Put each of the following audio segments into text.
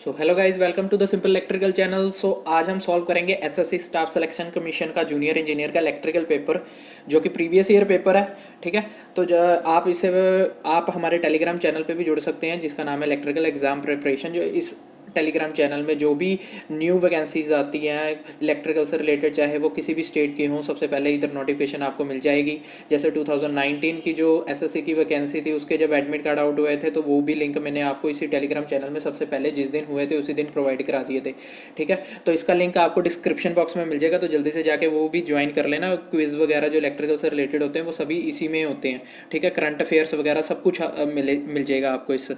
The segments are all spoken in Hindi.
So hello guys, welcome to the simple electrical channel. So आज हम सॉल्व करेंगे एसएससी स्टाफ सिलेक्शन कमीशन का जूनियर इंजीनियर का इलेक्ट्रिकल पेपर, जो कि प्रीवियस ईयर पेपर है। ठीक है, तो आप हमारे टेलीग्राम चैनल पे भी जुड़ सकते हैं, जिसका नाम है इलेक्ट्रिकल एग्जाम प्रिपरेशन। जो इस टेलीग्राम चैनल में जो भी न्यू वैकेंसीज आती हैं इलेक्ट्रिकल से रिलेटेड, चाहे वो किसी भी स्टेट की हों, सबसे पहले इधर नोटिफिकेशन आपको मिल जाएगी। जैसे 2019 की जो एसएससी की वैकेंसी थी, उसके जब एडमिट कार्ड आउट हुए थे, तो वो भी लिंक मैंने आपको इसी टेलीग्राम चैनल में सबसे पहले जिस दिन हुए थे उसी दिन प्रोवाइड करा दिए थे। ठीक है, तो इसका लिंक आपको डिस्क्रिप्शन बॉक्स में मिल जाएगा, तो जल्दी से जाके वो भी ज्वाइन कर लेना। क्विज़ वगैरह जो इलेक्ट्रिकल से रिलेटेड होते हैं वो सभी इसी में होते हैं। ठीक है, करंट अफेयर्स वगैरह सब कुछ मिल जाएगा आपको इस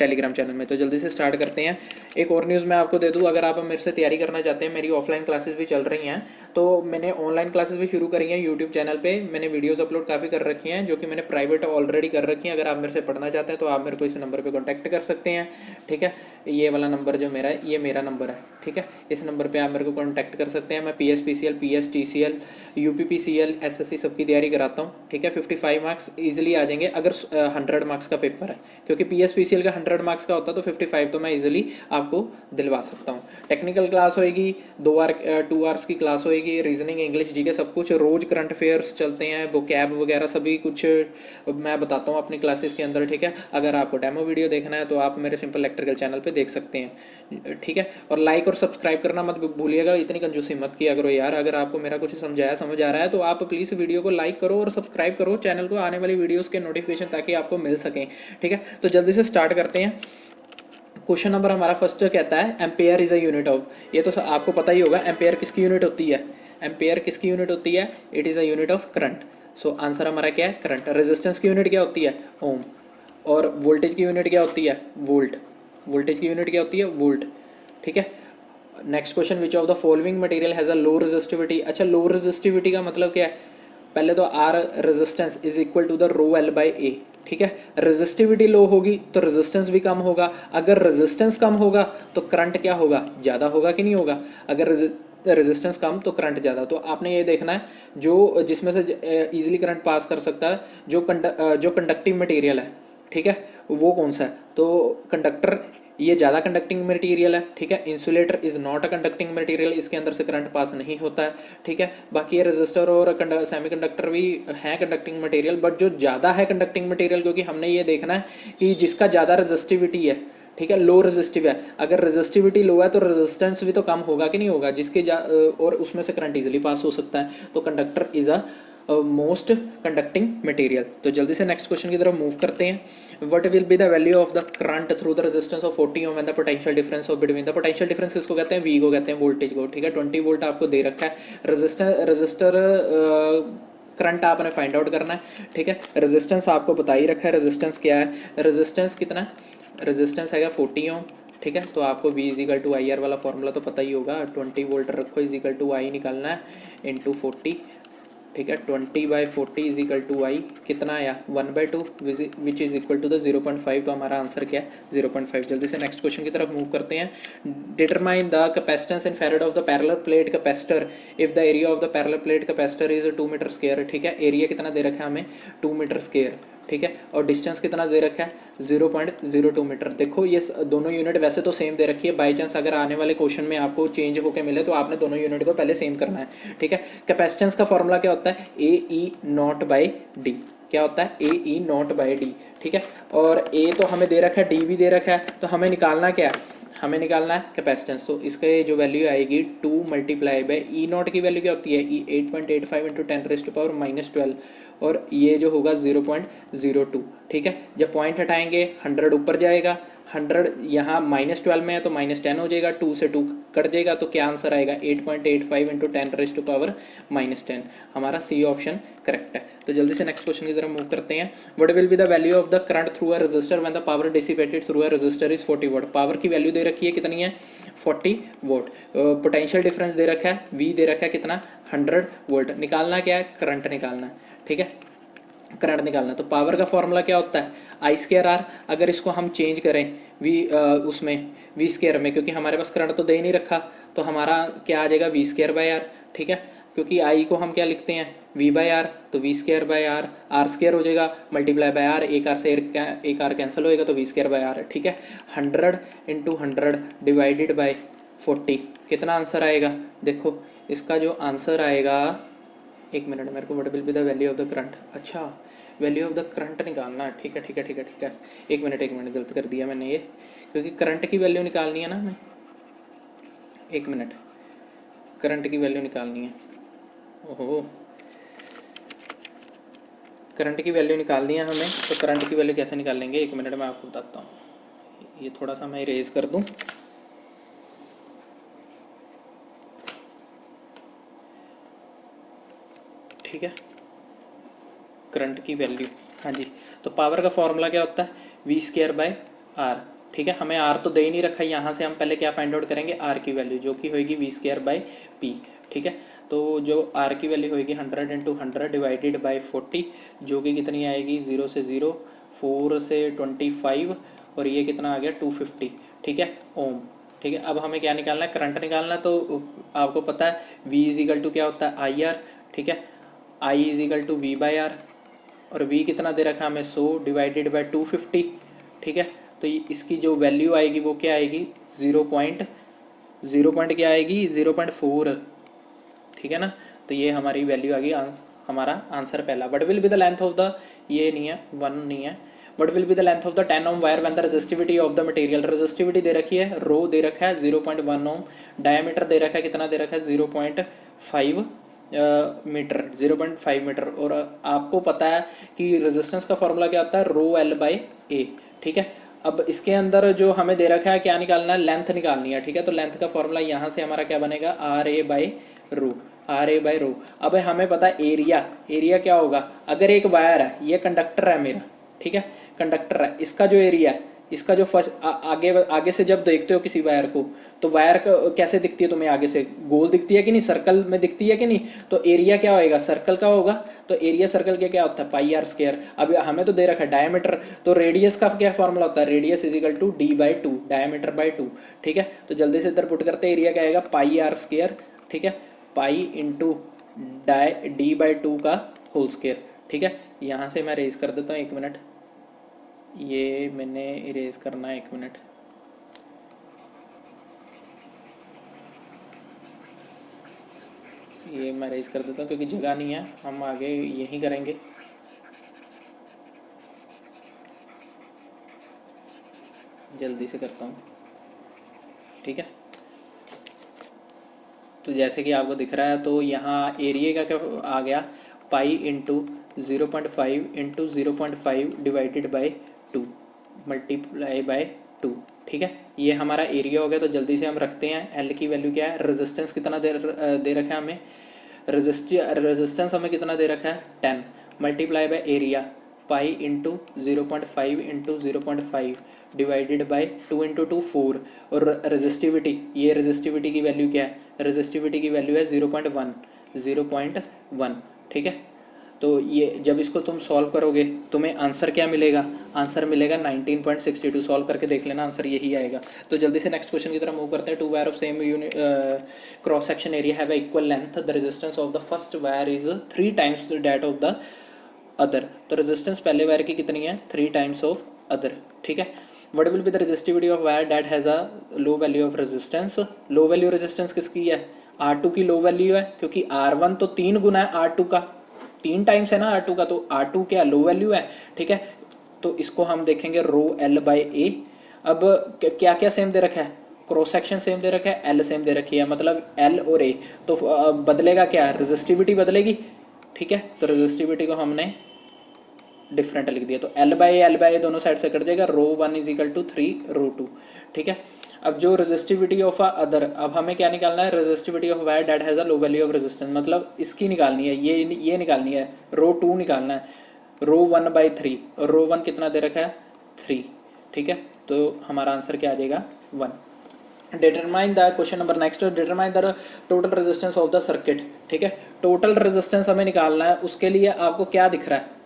टेलीग्राम चैनल में। तो जल्दी से स्टार्ट करते हैं। एक और न्यूज़ मैं आपको दे दूं, अगर आप मेरे से तैयारी करना चाहते हैं, मेरी ऑफलाइन क्लासेस भी चल रही हैं, तो मैंने ऑनलाइन क्लासेस भी शुरू करी हैं यूट्यूब चैनल पे। मैंने वीडियोस अपलोड काफ़ी कर रखी हैं, जो कि मैंने प्राइवेट ऑलरेडी कर रखी हैं। अगर आप मेरे से पढ़ना चाहते हैं तो आप मेरे को इस नंबर पर कॉन्टैक्ट कर सकते हैं। ठीक है, ये वाला नंबर जो मेरा है, ये मेरा नंबर है। ठीक है, इस नंबर पर आप मेरे को कॉन्टैक्ट कर सकते हैं। मैं PSPCL, PSTCL, UPPCL, SSC सबकी तैयारी कराता हूँ। ठीक है, 55 मार्क्स ईजिली आ जाएंगे अगर 100 मार्क्स का पेपर है, क्योंकि PSPCL का 100 मार्क्स का होता है, तो 55 तो मैं इजीली आपको दिलवा सकता हूँ। टेक्निकल क्लास होएगी, 2 आवर्स की क्लास होएगी। रीजनिंग, इंग्लिश, जीके सब कुछ। रोज करंट अफेयर्स चलते हैं, वो कैब वगैरह सभी कुछ मैं बताता हूँ अपनी क्लासेस के अंदर। ठीक है, अगर आपको डेमो वीडियो देखना है तो आप मेरे सिंपल इलेक्ट्रिकल चैनल पे देख सकते हैं। ठीक है, और लाइक और सब्सक्राइब करना मत भूलिएगा, इतनी कंजूसी मत किया करो यार। अगर आपको मेरा कुछ समझ आ रहा है तो आप प्लीज़ वीडियो को लाइक करो और सब्सक्राइब करो चैनल को, आने वाली वीडियोज़ के नोटिफिकेशन ताकि आपको मिल सकें। ठीक है, तो जल्दी से स्टार्ट करते हैं। क्वेश्चन नंबर हमारा फर्स्ट कहता है ampere is a unit of. ये तो आपको पता ही होगा, एम्पेयर किसकी यूनिट होती है। एम्पेयर किसकी यूनिट होती है? It is a unit of current. So answer हमारा क्या है? करंट। रेजिस्टेंस की यूनिट क्या होती है? ओम। और वोल्टेज की यूनिट क्या होती है? वोल्ट। वोल्टेज की यूनिट क्या होती है? वोल्ट। ठीक है, next question, which of the following material has a low resistivity. अच्छा, लो रेजिस्टिविटी का मतलब क्या है? पहले तो R resistance is equal to the rho L by A. ठीक है, रेजिस्टिविटी लो होगी तो रेजिस्टेंस भी कम होगा। अगर रेजिस्टेंस कम होगा तो करंट क्या होगा? ज़्यादा होगा कि नहीं होगा? अगर रेजिस्टेंस कम तो करंट ज़्यादा। तो आपने ये देखना है जो जिसमें से इजीली करंट पास कर सकता है, जो कंडक्टिव मटेरियल है। ठीक है, वो कौन सा है? तो कंडक्टर, ये ज़्यादा कंडक्टिंग मटेरियल है। ठीक है, insulator is not a conducting material, इसके अंदर से करंट पास नहीं होता है। ठीक है, बाकी ये रेजिस्टर और सेमीकंडक्टर भी हैं कंडक्टिंग मटेरियल, बट जो ज़्यादा है कंडक्टिंग मटेरियल, क्योंकि हमने ये देखना है कि जिसका ज़्यादा रेजिस्टिविटी है, ठीक है, लो रेजिस्टिव है। अगर रेजिस्टिविटी लो है तो रेजिस्टेंस भी तो कम होगा कि नहीं होगा, और उसमें से करंट इजीली पास हो सकता है। तो conductor is a most conducting material. तो जल्दी से नेक्स्ट क्वेश्चन की तरफ मूव करते हैं। What will be the value of the current through the resistance of 40 ohm and the potential difference of between. The potential difference किसको कहते हैं? वी को कहते हैं, वोल्टेज को। ठीक है, 20 वोल्ट आपको दे रखा है। रजिस्टर करंट आपने फाइंड आउट करना है। ठीक है, रेजिस्टेंस आपको बता ही रखा है, रेजिस्टेंस क्या है। रेजिस्टेंस कितना है? रेजिस्टेंस है 40 ओम। ठीक है, तो आपको V is equal to I R वाला फॉर्मूला तो पता ही होगा। 20 वोल्ट रखो, इजिकल टू आई निकालना है इंटू 40। ठीक है, 20/40 इज इक्वल टू आई, कितना आया? 1/2, which is equal to the 0.5। तो हमारा आंसर क्या है? 0.5। जल्दी से नेक्स्ट क्वेश्चन की तरफ मूव करते हैं। Determine the capacitance in farad of the parallel plate capacitor if the area of the parallel plate capacitor is 2 metre square. ठीक है, एरिया कितना दे रखा है हमें? 2 मीटर स्क्वायर। ठीक है, और डिस्टेंस कितना दे रखा है? 0.02 मीटर। देखो ये दोनों यूनिट वैसे तो सेम दे रखी है, बाई चांस अगर आने वाले क्वेश्चन में आपको चेंज होकर मिले तो आपने दोनों यूनिट को पहले सेम करना है। ठीक है, कैपेसिटेंस का फॉर्मूला क्या होता है? ए ई नॉट बाई डी। क्या होता है? ए ई नॉट बाई डी। ठीक है, और ए तो हमें दे रखा है, डी भी दे रखा है, तो हमें निकालना क्या है? हमें निकालना है कैपेसिटेंस। तो इसके जो वैल्यू आएगी 2 मल्टीप्लाई बाई ई नॉट की वैल्यू क्या होती है? ई 8.85 इंटू 10⁻⁻12, और ये जो होगा 0.02। ठीक है, जब पॉइंट हटाएंगे 100 ऊपर जाएगा, 100 यहाँ -12 में है तो -10 हो जाएगा, 2 से 2 कट जाएगा, तो क्या आंसर आएगा? 8.85 इंटू 10⁻⁻−10। हमारा सी ऑप्शन करेक्ट है। तो जल्दी से नेक्स्ट क्वेश्चन की तरफ मूव करते हैं। What will be the value of the current through a resistor when the power dissipated through a resistor is 40 volt. Power की वैल्यू दे रखी है, कितनी है? 40 वोल्ट। पोटेंशियल डिफरेंस दे रखा है, वी दे रखा है कितना? 100 वोल्ट। निकालना क्या है? करंट निकालना है। ठीक है, करंट निकालना। तो पावर का फॉर्मूला क्या होता है? I²R। अगर इसको हम चेंज करें उसमें V² में, क्योंकि हमारे पास करंट तो दे ही नहीं रखा, तो हमारा क्या आ जाएगा? V²/R। ठीक है, क्योंकि आई को हम क्या लिखते हैं वी बाई आर, तो V square by R square हो जाएगा मल्टीप्लाई बाय आर, एक आर से एक आर कैंसिल होएगा तो वी स्क्र बाय आर, ठीक है। 100 इंटू 100 डिवाइडेड बाई 40 कितना आंसर आएगा, देखो इसका जो आंसर आएगा, एक मिनट मेरे को what will be the value of the current, अच्छा वैल्यू ऑफ द करंट निकालना है, ठीक है ठीक है ठीक है ठीक है। एक मिनट गलत कर दिया मैंने ये, क्योंकि करंट की वैल्यू निकालनी है ना हमें, एक मिनट करंट की वैल्यू निकालनी है, ओहो करंट की वैल्यू निकालनी है हमें, तो करंट की वैल्यू कैसे निकाल लेंगे, एक मिनट मैं आपको बताता हूँ। ये थोड़ा सा मैं इरेज कर दूँ, ठीक है। करंट की वैल्यू, हाँ जी, तो पावर का फॉर्मूला क्या होता है वी स्क्र बाय आर, ठीक है। हमें आर तो दे ही नहीं रखा, यहाँ से हम पहले क्या फाइंड आउट करेंगे आर की वैल्यू, जो कि होगी वी स्क्र बाय पी, ठीक है। तो जो आर की वैल्यू होगी 100 इंटू 100 डिवाइडेड बाई 40, जो कि कितनी आएगी 0 से 0, 4 से 25, और ये कितना आ गया 250, ठीक है ओम, ठीक है। अब हमें क्या निकालना है करंट निकालना है, तो आपको पता है V इज इक्वल टू क्या होता है आई आर, ठीक है। I is equal to V by R, और v कितना दे रखा है हमें 100 डिवाइडेड बाई 250, ठीक है। तो इसकी जो वैल्यू आएगी वो क्या आएगी 0.0 क्या आएगी 0.4, ठीक है ना। तो ये हमारी वैल्यू आ गई, हमारा आंसर पहला। What will be the length of the, ये नहीं है 1 नहीं है, what will be the length of the 10 ohm wire when the resistivity of the material, resistivity दे रखी है रो दे रखा है 0.1 ओम, डायमीटर दे रखा है कितना दे रखा है 0.5 मीटर, 0.5 मीटर, और आपको पता है कि रेजिस्टेंस का फॉर्मूला क्या होता है रो एल बाई ए, ठीक है। अब इसके अंदर जो हमें दे रखा है क्या निकालना है लेंथ निकालनी है, ठीक है। तो लेंथ का फॉर्मूला यहाँ से हमारा क्या बनेगा R A by rho, R A by rho. अब हमें पता है एरिया, एरिया क्या होगा, अगर एक वायर है ये कंडक्टर है मेरा, ठीक है कंडक्टर है, इसका जो एरिया है, इसका जो फर्स्ट आगे आगे से जब देखते हो किसी वायर को, तो वायर कैसे दिखती है तुम्हें आगे से, गोल दिखती है कि नहीं, सर्कल में दिखती है कि नहीं, तो एरिया क्या होएगा सर्कल का होगा, तो एरिया सर्कल के क्या होता है पाई आर स्क्वायर। अब हमें तो दे रखा है डायमीटर, तो रेडियस का क्या फॉर्मूला होता है radius is equal to D by two, diameter by two, ठीक है। तो जल्दी से इधर पुट करते हैं, एरिया क्या आएगा पाई आर स्क्वायर, ठीक है, pi into D by to का होल स्क्वायर, ठीक है। यहाँ से मैं रेज कर देता हूँ, एक मिनट, ये मैंने इरेज करना है, एक मिनट, ये मैं रेज कर देता हूँ क्योंकि जगह नहीं है, हम आगे यहीं करेंगे। जल्दी से करता हूँ, ठीक है। तो जैसे कि आपको दिख रहा है, तो यहाँ एरिया का क्या आ गया pi into 0.5 into 0.5 divided by 2 multiply by 2, ठीक है। ये हमारा एरिया हो गया। तो जल्दी से हम रखते हैं एल की वैल्यू क्या है, रेजिस्टेंस कितना दे रखा है हमें, रेजिस्टेंस हमें कितना दे रखा है 10 multiply by area pi into 0.5 into 0.5 divided by 2 into 2 4, और रेजिस्टिविटी, ये रेजिस्टिविटी की वैल्यू क्या है, रेजिस्टिविटी की वैल्यू है 0.1, 0.1, ठीक है। तो ये जब इसको तुम सॉल्व करोगे तुम्हें आंसर क्या मिलेगा, आंसर मिलेगा 19.62, सॉल्व करके देख लेना आंसर यही आएगा। तो जल्दी से नेक्स्ट क्वेश्चन की तरफ मूव करते हैं। Two wire of same unit cross section area have equal length, the resistance of the first wire is 3 times that of the other, तो रेजिस्टेंस पहले वायर की कितनी है 3 टाइम्स ऑफ अदर, ठीक है। What will be the resistivity of wire that has a low value of resistance, low value resistance किसकी है R2 की लो वैल्यू है, क्योंकि R1 तो 3 गुना है R2 का, 3 टाइम्स है ना R2 का, तो R2 क्या लो वैल्यू है, ठीक है। तो इसको हम देखेंगे रो एल बाई ए। अब क्या क्या सेम दे रखा है, क्रॉस सेक्शन सेम दे रखा है, एल सेम दे रखी है, मतलब एल और ए, तो बदलेगा क्या रेजिस्टिविटी बदलेगी, ठीक है। तो रेजिस्टिविटी को हमने डिफरेंट लिख दिया, तो एल बाई दोनों साइड से कट जाएगा, रो 1 इज इक्वल टू 3 रो 2, ठीक है। अब जो रेजिस्टिविटी ऑफ अदर, अब हमें क्या निकालना है resistivity of wire that has a low value of resistance, मतलब इसकी निकालनी है, ये निकालनी है, रो 2 निकालना है, रो 1 बाई 3, और रो 1 कितना दे रखा है 3, ठीक है। तो हमारा आंसर क्या आ जाएगा 1। Determine the question number next, determine the total resistance of the circuit, ठीक है। टोटल रेजिस्टेंस हमें निकालना है, उसके लिए आपको क्या दिख रहा है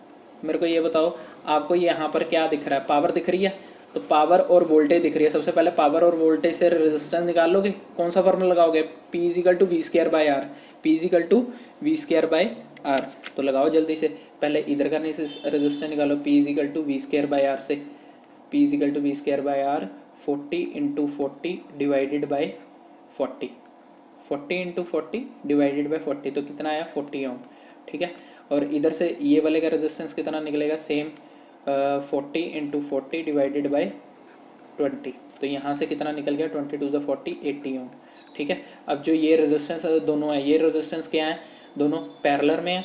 मेरे को ये बताओ, आपको यहाँ पर क्या दिख रहा है, पावर दिख रही है, तो पावर और वोल्टेज दिख रही है, सबसे पहले पावर और वोल्टेज से रेजिस्टेंस निकाल लोगे, कौन सा फॉर्मूला लगाओगे, P is equal to V square by R, P is equal to V square by R. तो लगाओ जल्दी से, पहले इधर का रेजिस्टेंस निकालो, P is equal to V square by R से, P is equal to V square by R 40 × 40 divided by 40, 40 × 40 divided by 40, तो कितना आया 40 ओम, ठीक है। और इधर से ये वाले का रेजिस्टेंस कितना निकलेगा, सेम 40 × 40 डिवाइडेड बाई 20, तो यहाँ से कितना निकल गया 20 × 2 = 40, 80 ओम, ठीक है। अब जो ये रेजिस्टेंस दोनों है, ये रेजिस्टेंस क्या है, दोनों पैरेलल में है,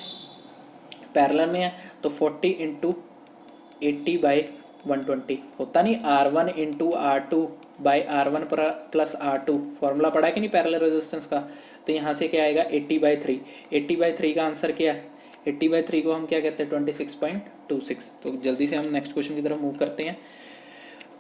पैरेलल में है, तो 40 × 80/120 होता नहीं, R1 × R2 by R1 plus R2, formula पढ़ा है कि नहीं पैरेलल रेजिस्टेंस का। तो यहाँ से क्या आएगा 80/3, 80/3 का आंसर क्या है, 80/3 को हम क्या कहते हैं 26.26। तो जल्दी से हम नेक्स्ट क्वेश्चन की तरफ मूव करते हैं।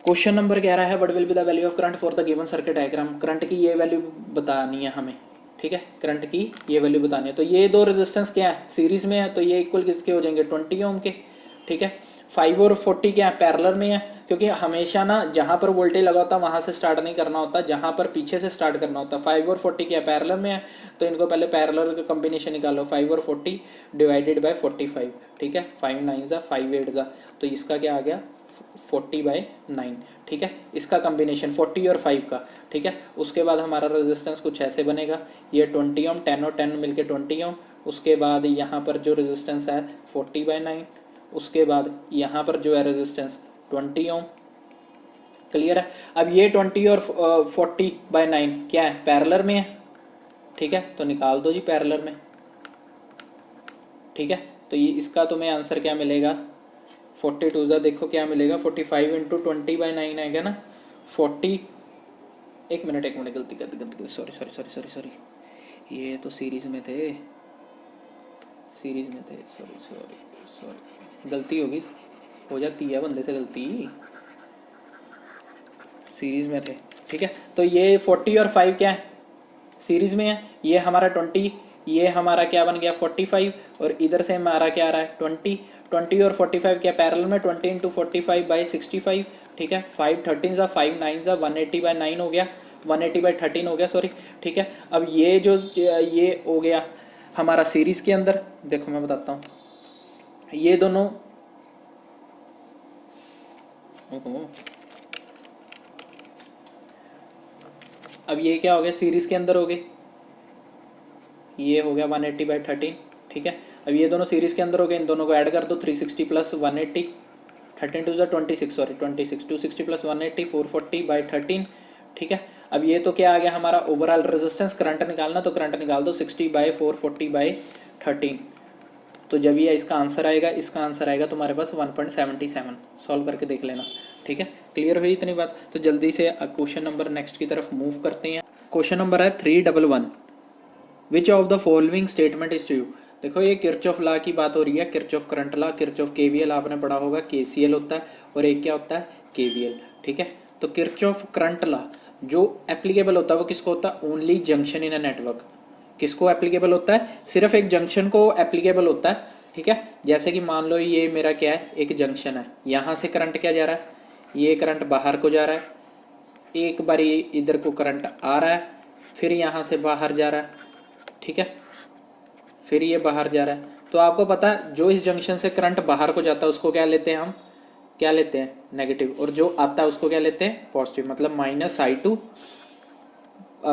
क्वेश्चन नंबर 11 है, what will be the value of current for the given circuit diagram. Current की ये वैल्यू बतानी है हमें, ठीक है, करंट की ये वैल्यू बतानी है। तो ये दो रेजिस्टेंस क्या है, सीरीज में है, तो ये इक्वल किसके हो जाएंगे 20 ओम के, ठीक है। 5 और 40 क्या है, पैरेलल में है, क्योंकि हमेशा ना जहाँ पर वोल्टेज लगा होता है वहाँ से स्टार्ट नहीं करना होता, जहाँ पर पीछे से स्टार्ट करना होता। 5 और 40 क्या है, पैरेलल में है, तो इनको पहले पैरेलल का कॉम्बिनेशन निकालो, 5 और 40 डिवाइडेड बाई 45, ठीक है, 5 9 ज़ा 5 8 ज़ा, तो इसका क्या आ गया 40/9, ठीक है। इसका कॉम्बिनेशन 40 और 5 का, ठीक है। उसके बाद हमारा रेजिस्टेंस कुछ ऐसे बनेगा, ये 20 ओम, 10 और 10 मिलके 20 ओम। उसके बाद यहाँ पर जो रेजिस्टेंस है 40/9, उसके बाद यहाँ पर जो है रेजिस्टेंस 20 ओम, क्लियर है। अब ये 20 और 40/9 क्या है, पैरेलल में है, ठीक है, तो निकाल दो जी पैरेलल में, ठीक है। तो ये इसका तुम्हें आंसर क्या मिलेगा, 42 ज़ा देखो क्या मिलेगा, 45 × 20/9 आएगा ना 40, एक मिनट गलती कर दी, sorry sorry sorry sorry sorry, ये तो सीरीज में थे, सीरीज में थे, सॉरी सॉरी सॉरी, गलती होगी, हो जाती है बंदे से गलती, सीरीज में थे, ठीक है। तो ये 40 और 5 क्या है, सीरीज में है, ये हमारा 20, ये हमारा क्या बन गया 45, और इधर से हमारा क्या आ रहा है 20, 20 और 45 क्या पैरेलल में, 20 × 45/65, ठीक है। 5 13 ज़ा 5 9 ज़ा 180/9 हो गया, 180/13 हो गया, सॉरी, ठीक है। अब ये जो ये हो गया हमारा सीरीज के अंदर, देखो मैं बताता हूँ, ये दोनों, ओहो, अब ये क्या हो गया सीरीज के अंदर हो गए, ये हो गया 180/13, ठीक है। अब ये दोनों सीरीज के अंदर हो गए, इन दोनों को ऐड कर दो, 360 + 180, 13 2 26, सॉरी 26, 260 + 180 440/13, ठीक है। अब ये तो क्या आ गया हमारा ओवरऑल रेजिस्टेंस, करंट निकालना तो करंट निकाल दो 60/440/13, तो जब ये इसका आंसर आएगा, इसका आंसर आएगा तुम्हारे पास 1.77, सॉल्व करके देख लेना, ठीक है। क्लियर हुई इतनी बात, तो जल्दी से क्वेश्चन नंबर नेक्स्ट की तरफ मूव करते हैं। क्वेश्चन नंबर है 311, विच of the following statement is true. देखो ये किरचॉफ लॉ की बात हो रही है, Kirchhoff current law, Kirchhoff KVL आपने पढ़ा होगा, केसीएल होता है और एक क्या होता है केवीएल, ठीक है। तो किरचॉफ करंट लॉ जो एप्लीकेबल होता है वो किसको होता है, only junction in a network, किसको एप्लीकेबल होता है, सिर्फ एक जंक्शन को एप्लीकेबल होता है, ठीक है। जैसे कि मान लो ये मेरा क्या है, एक जंक्शन है, यहाँ से करंट क्या जा रहा है, ये करंट बाहर को जा रहा है, एक बार ये इधर को करंट आ रहा है, फिर यहाँ से बाहर जा रहा है, ठीक है, फिर ये बाहर जा रहा है। तो आपको पता है जो इस जंक्शन से करंट बाहर को जाता है उसको क्या लेते हैं हम, क्या लेते हैं नेगेटिव, और जो आता है उसको क्या लेते हैं पॉजिटिव, मतलब -I2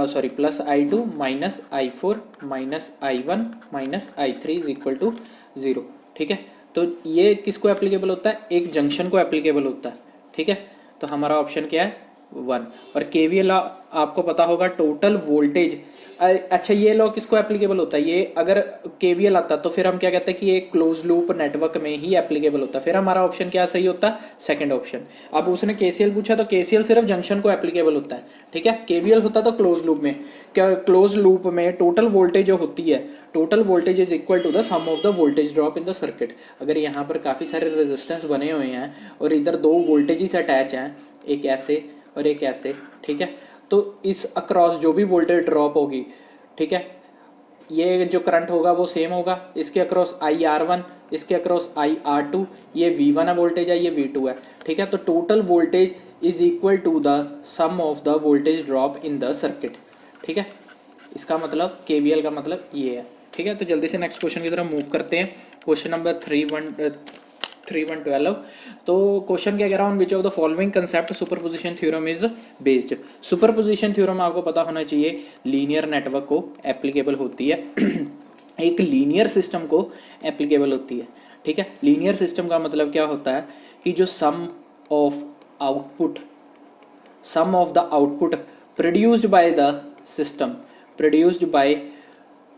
sorry +I2 -I4 -I1 -I3 = 0, ठीक है। तो ये किसको एप्लीकेबल होता है, एक जंक्शन को एप्लीकेबल होता है, ठीक है। तो हमारा ऑप्शन क्या है 1। और केवीएल लॉ आपको पता होगा, टोटल वोल्टेज, अच्छा ये लॉ किसको एप्लीकेबल होता है, ये अगर केवीएल आता तो फिर हम क्या कहते हैं कि ये क्लोज लूप नेटवर्क में ही एप्लीकेबल होता है, फिर हमारा ऑप्शन क्या सही होता है सेकंड ऑप्शन। अब उसने केसीएल पूछा तो केसीएल सिर्फ जंक्शन को एप्लीकेबल होता है, ठीक है। केवीएल होता तो क्लोज लूप में, क्या क्लोज लूप में टोटल वोल्टेज जो होती है, total voltage is equal to the sum of the voltage drop in the circuit. अगर यहाँ पर काफ़ी सारे रेजिस्टेंस बने हुए हैं और इधर दो वोल्टेजेस अटैच हैं, एक ऐसे और एक ऐसे, ठीक है, तो इस अक्रॉस जो भी वोल्टेज ड्रॉप होगी, ठीक है, ये जो करंट होगा वो सेम होगा, इसके अक्रॉस IR1, इसके अक्रॉस IR2, ये V1 है वोल्टेज है, ये V2 है, ठीक है। तो total voltage is equal to the sum of the voltage drop in the circuit. ठीक है, इसका मतलब KVL का मतलब ये है। ठीक है, तो जल्दी से नेक्स्ट क्वेश्चन की तरफ मूव करते हैं। Question number 3.12। तो क्वेश्चन क्या कह रहा है, on which of the following concept superposition theorem is based. Superposition theorem आपको पता होना चाहिए लीनियर नेटवर्क को एप्लीकेबल होती है एक लीनियर सिस्टम को एप्लीकेबल होती है। ठीक है, लीनियर सिस्टम का मतलब क्या होता है कि जो of output sum of the output produced by the system produced by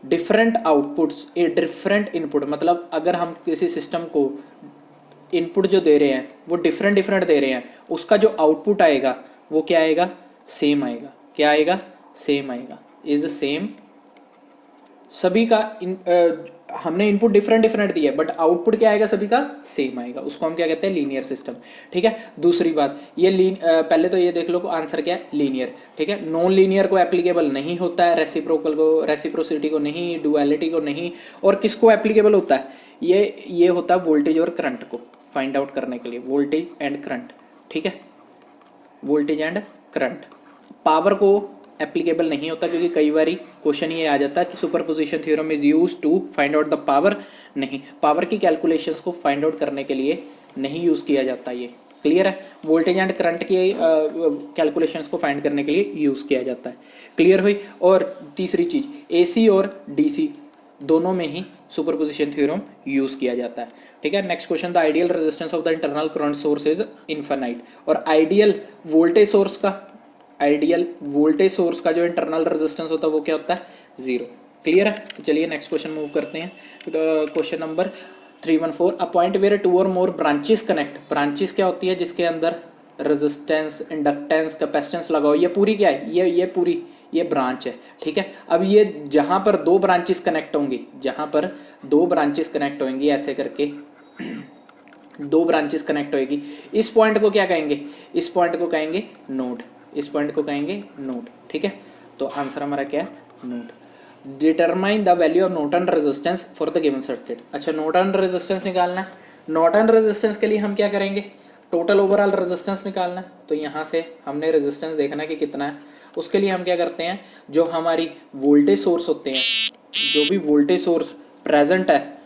different outputs a different input, मतलब अगर हम किसी सिस्टम को इनपुट जो दे रहे हैं वो डिफरेंट डिफरेंट दे रहे हैं, उसका जो आउटपुट आएगा वो क्या आएगा, सेम आएगा। क्या आएगा, सेम आएगा। इज सेम, सभी का हमने इनपुट डिफरेंट डिफरेंट दिया बट आउटपुट क्या आएगा, सभी का सेम आएगा, उसको हम क्या कहते हैं, लीनियर सिस्टम। ठीक है, दूसरी बात ये पहले तो ये देख लो आंसर क्या है, लीनियर। ठीक है, नॉन लीनियर को एप्लीकेबल नहीं होता है, रेसिप्रोकल को, रेसिप्रोसिटी को नहीं, डुअलिटी को नहीं। और किसको एप्लीकेबल होता है, ये होता है वोल्टेज और करंट को फाइंड आउट करने के लिए, वोल्टेज एंड करंट। ठीक है, वोल्टेज एंड करंट। पावर को एप्लीकेबल नहीं होता, क्योंकि कई बार क्वेश्चन ये आ जाता है कि superposition theorem is use to find out the power. नहीं, पावर की कैलकुलेशंस को फाइंड आउट करने के लिए नहीं यूज़ किया जाता ये। क्लियर है, वोल्टेज एंड करंट की कैलकुलेशंस को फाइंड करने के लिए यूज़ किया जाता है। क्लियर हुई। और तीसरी चीज़, AC और DC दोनों में ही सुपरपोजिशन थ्योरम यूज़ किया जाता है। ठीक है, next question, the ideal resistance of the internal current source is infinite. और आइडियल वोल्टेज सोर्स का, आइडियल वोल्टेज सोर्स का जो इंटरनल रेजिस्टेंस होता है वो क्या होता है, 0। क्लियर है, तो चलिए नेक्स्ट क्वेश्चन मूव करते हैं। Question number 314, a point where 2 और मोर ब्रांचेस कनेक्ट। ब्रांचेस क्या होती है, जिसके अंदर रेजिस्टेंस, इंडक्टेंस, कैपेसिटेंस लगा हो। ये पूरी क्या है, ये पूरी ये ब्रांच है। ठीक है, अब ये जहां पर दो ब्रांचेस कनेक्ट होंगी, जहां पर दो ब्रांचेस कनेक्ट होंगी ऐसे करके दो ब्रांचेस कनेक्ट होएगी, इस पॉइंट को क्या कहेंगे, इस पॉइंट को कहेंगे नोड, इस पॉइंट को कहेंगे नोड। ठीक है, तो आंसर हमारा क्या है, node. Determine the value of Norton resistance for the given circuit. अच्छा, नॉर्टन रेजिस्टेंस निकालना है। नॉर्टन रेजिस्टेंस के लिए हम क्या करेंगे, टोटल ओवरऑल रेजिस्टेंस निकालना है। तो यहाँ से हमने रेजिस्टेंस देखना है कि कितना है। उसके लिए हम क्या करते हैं, जो हमारी वोल्टेज सोर्स होते हैं, जो भी वोल्टेज सोर्स प्रेजेंट है